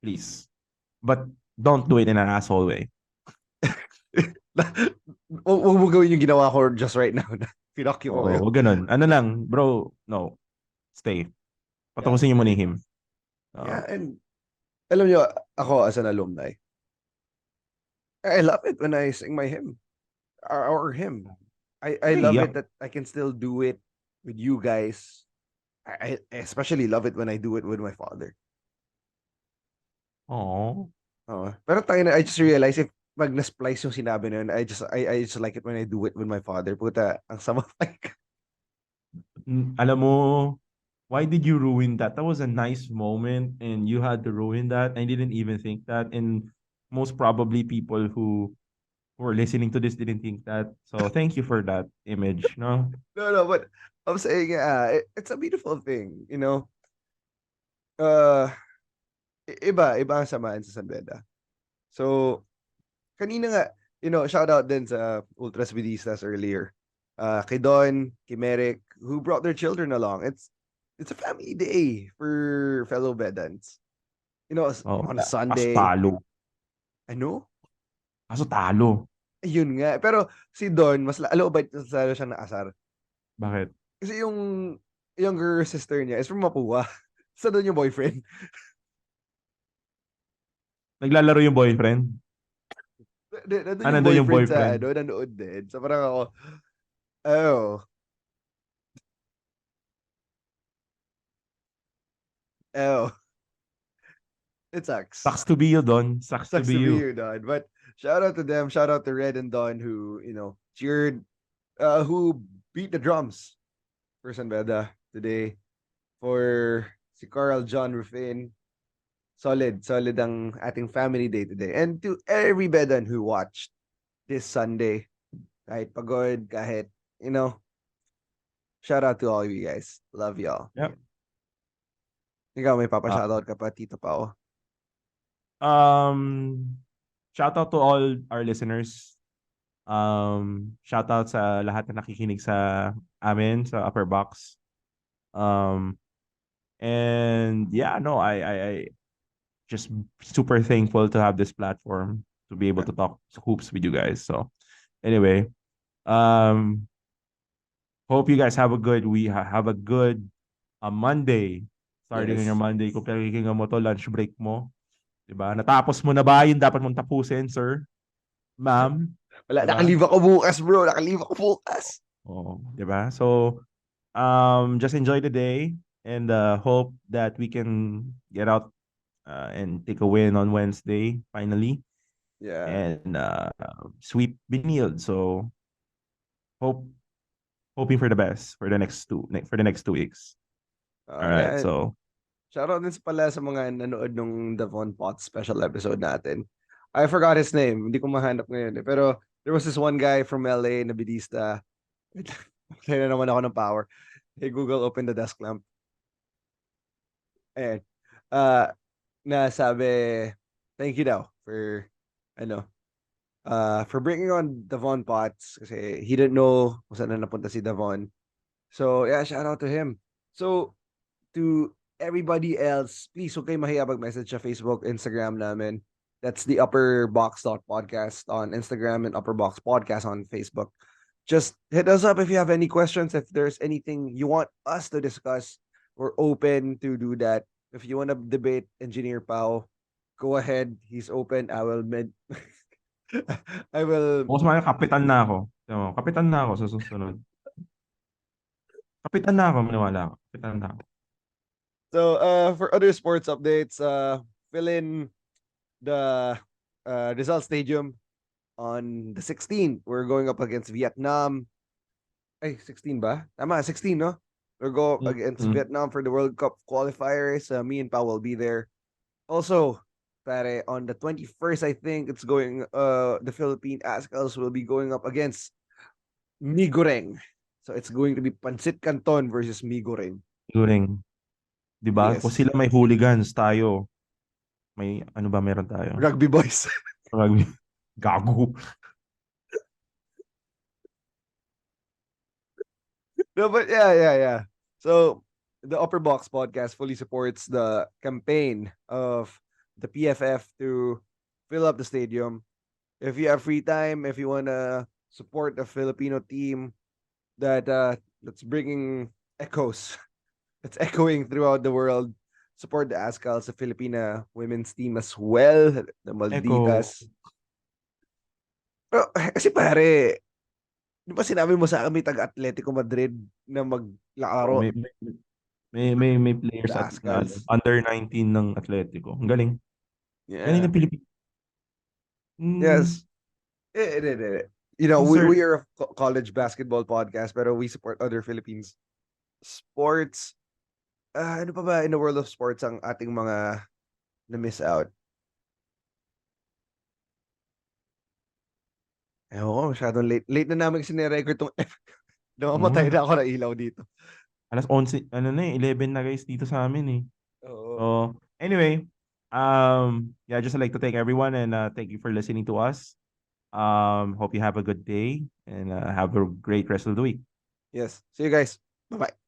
S2: please. But don't do it in an asshole way.
S1: Huwag mo gawin yung ginawa ko just right now. Pinokyo ko kayo.
S2: Oo, ganun. Ano lang, bro, no. Stay. Patapusin niyo muna yung him.
S1: Yeah, and alam nyo, ako as an alumni, I love it when I sing my hymn or him. I love
S2: Yeah.
S1: it that I can still do it with you guys. I especially love it when I do it with my father.
S2: Oh.
S1: Pero tayo na, I just realized if pag na-splice yung sinabi na yun, I just like it when I do it with my father. Puta, ang sama like.
S2: Alam mo, why did you ruin that? That was a nice moment and you had to ruin that. I didn't even think that. And most probably people who are listening to this didn't think that. So thank you for that image, no?
S1: No, but I'm saying, it's a beautiful thing, you know? Iba ang samaan sa San Beda. So, kanina nga, shout out din sa Ultras Vidistas earlier. Kay Don, kay Merrick, who brought their children along. It's a family day for fellow Bedans. On a
S2: Kaso
S1: Sunday.
S2: talo.
S1: Ano?
S2: Kaso talo.
S1: Ayun nga. Pero si Don, alam ba, mas lalo siyang naasar.
S2: Bakit?
S1: Kasi yung younger sister niya is from Mapua. Sa doon yung boyfriend.
S2: Naglalaro yung boyfriend?
S1: Nandun yung
S2: Nandun yung
S1: boyfriend sa
S2: boyfriend.
S1: nanood din. So parang ako, oh, oh, it sucks.
S2: Sucks to be you, Don. Sucks to
S1: Sucks
S2: be
S1: to be
S2: you.
S1: you, Don. But shout out to them. Shout out to Red and Don who, cheered, who beat the drums for San Beda today. For si Carl John Rufin. Solid ang ating family day today. And to every Bedan who watched this Sunday, kahit pagod, kahit, shout out to all of you guys. Love y'all.
S2: Yep.
S1: Ikaw, may papa-shoutout ka pa, Tito Pao.
S2: Shout out to all our listeners. Shout out sa lahat na nakikinig sa amin sa Upperbox. And yeah, no, I just super thankful to have this platform to be able to talk hoops with you guys. So anyway, hope you guys have a good Monday. Starting on your Monday, kung pinakikinggan mo to, lunch break mo. Diba? Natapos mo na ba yung dapat mong tapusin, sir? Ma'am?
S1: Wala,
S2: diba?
S1: nakalive ako bukas, bro. Nakalive ako bukas.
S2: Oh, diba? So, just enjoy the day and hope that we can get out and take a win on Wednesday, finally.
S1: Yeah.
S2: And sweep Benilde. So, hoping for the best for the next 2 weeks. All right,
S1: Yeah.
S2: so
S1: Shoutout din pala sa mga nanood nung Devon Potts special episode natin. I forgot his name. Hindi ko mahanap ngayon. Pero there was this one guy from LA na bidista. Kaya na naman ako ng power. Hey, Google, open the desk lamp. Ayan. Na sabi, thank you daw for, for bringing on Devon Potts kasi he didn't know kung saan na napunta si Devon. So, yeah, shout out to him. So, to everybody else, please huwag kayo mahiya mag-message sa Facebook, Instagram namin. That's the Upperbox.podcast on Instagram and Upperbox Podcast on Facebook. Just hit us up if you have any questions. If there's anything you want us to discuss, we're open to do that. If you want to debate Engineer Pao, go ahead. He's open. I will
S2: kapitan na ako. Kapitan na ako sa susunod. Kapitan na ako, maniwala ako. Kapitan na ako.
S1: So, for other sports updates, fill in the Rizal Stadium on the 16th. We're going up against Vietnam. Ay, 16 ba? Tama, 16, no? We'll go against Vietnam for the World Cup qualifiers. Me and Pao will be there. Also, pare, on the 21st, I think it's going, the Philippine Ascals will be going up against Migoreng. So it's going to be Pancit Canton versus Migoreng.
S2: Turing. 'Di ba? Kung
S1: Yes.
S2: sila may hooligans, tayo may ano ba meron tayo?
S1: Rugby boys.
S2: Rugby. Gago.
S1: No, but yeah. So the Upperbox Podcast fully supports the campaign of the PFF to fill up the stadium. If you have free time, if you wanna support the Filipino team that's bringing echoes, that's echoing throughout the world, support the Ascals, the Filipina women's team as well, the
S2: Echo.
S1: Malditas. Pero, kasi pare, di ba sinabi mo sa akin may taga-Atletico Madrid na
S2: Oh,
S1: maglaro
S2: may players
S1: the
S2: at na ano,
S1: Ascals?
S2: under 19 ng Atletico. Ang galing. Galing
S1: Yeah.
S2: ng Pilipinas. Mm,
S1: Yes. It. You know,
S2: concern.
S1: we are a college basketball podcast, pero we support other Philippines sports. Ano pa ba in the world of sports ang ating mga na-miss out? Ewan ko, masyadong late. Late na namin sinirecord tong
S2: Oo nga.
S1: namamatay na ako na ilaw dito.
S2: Alas 11, ano na 11 na guys dito sa amin eh.
S1: Oo.
S2: So, anyway, yeah, just like to thank everyone and thank you for listening to us. Hope you have a good day and have a great rest of the week.
S1: Yes. See you guys. Bye-bye.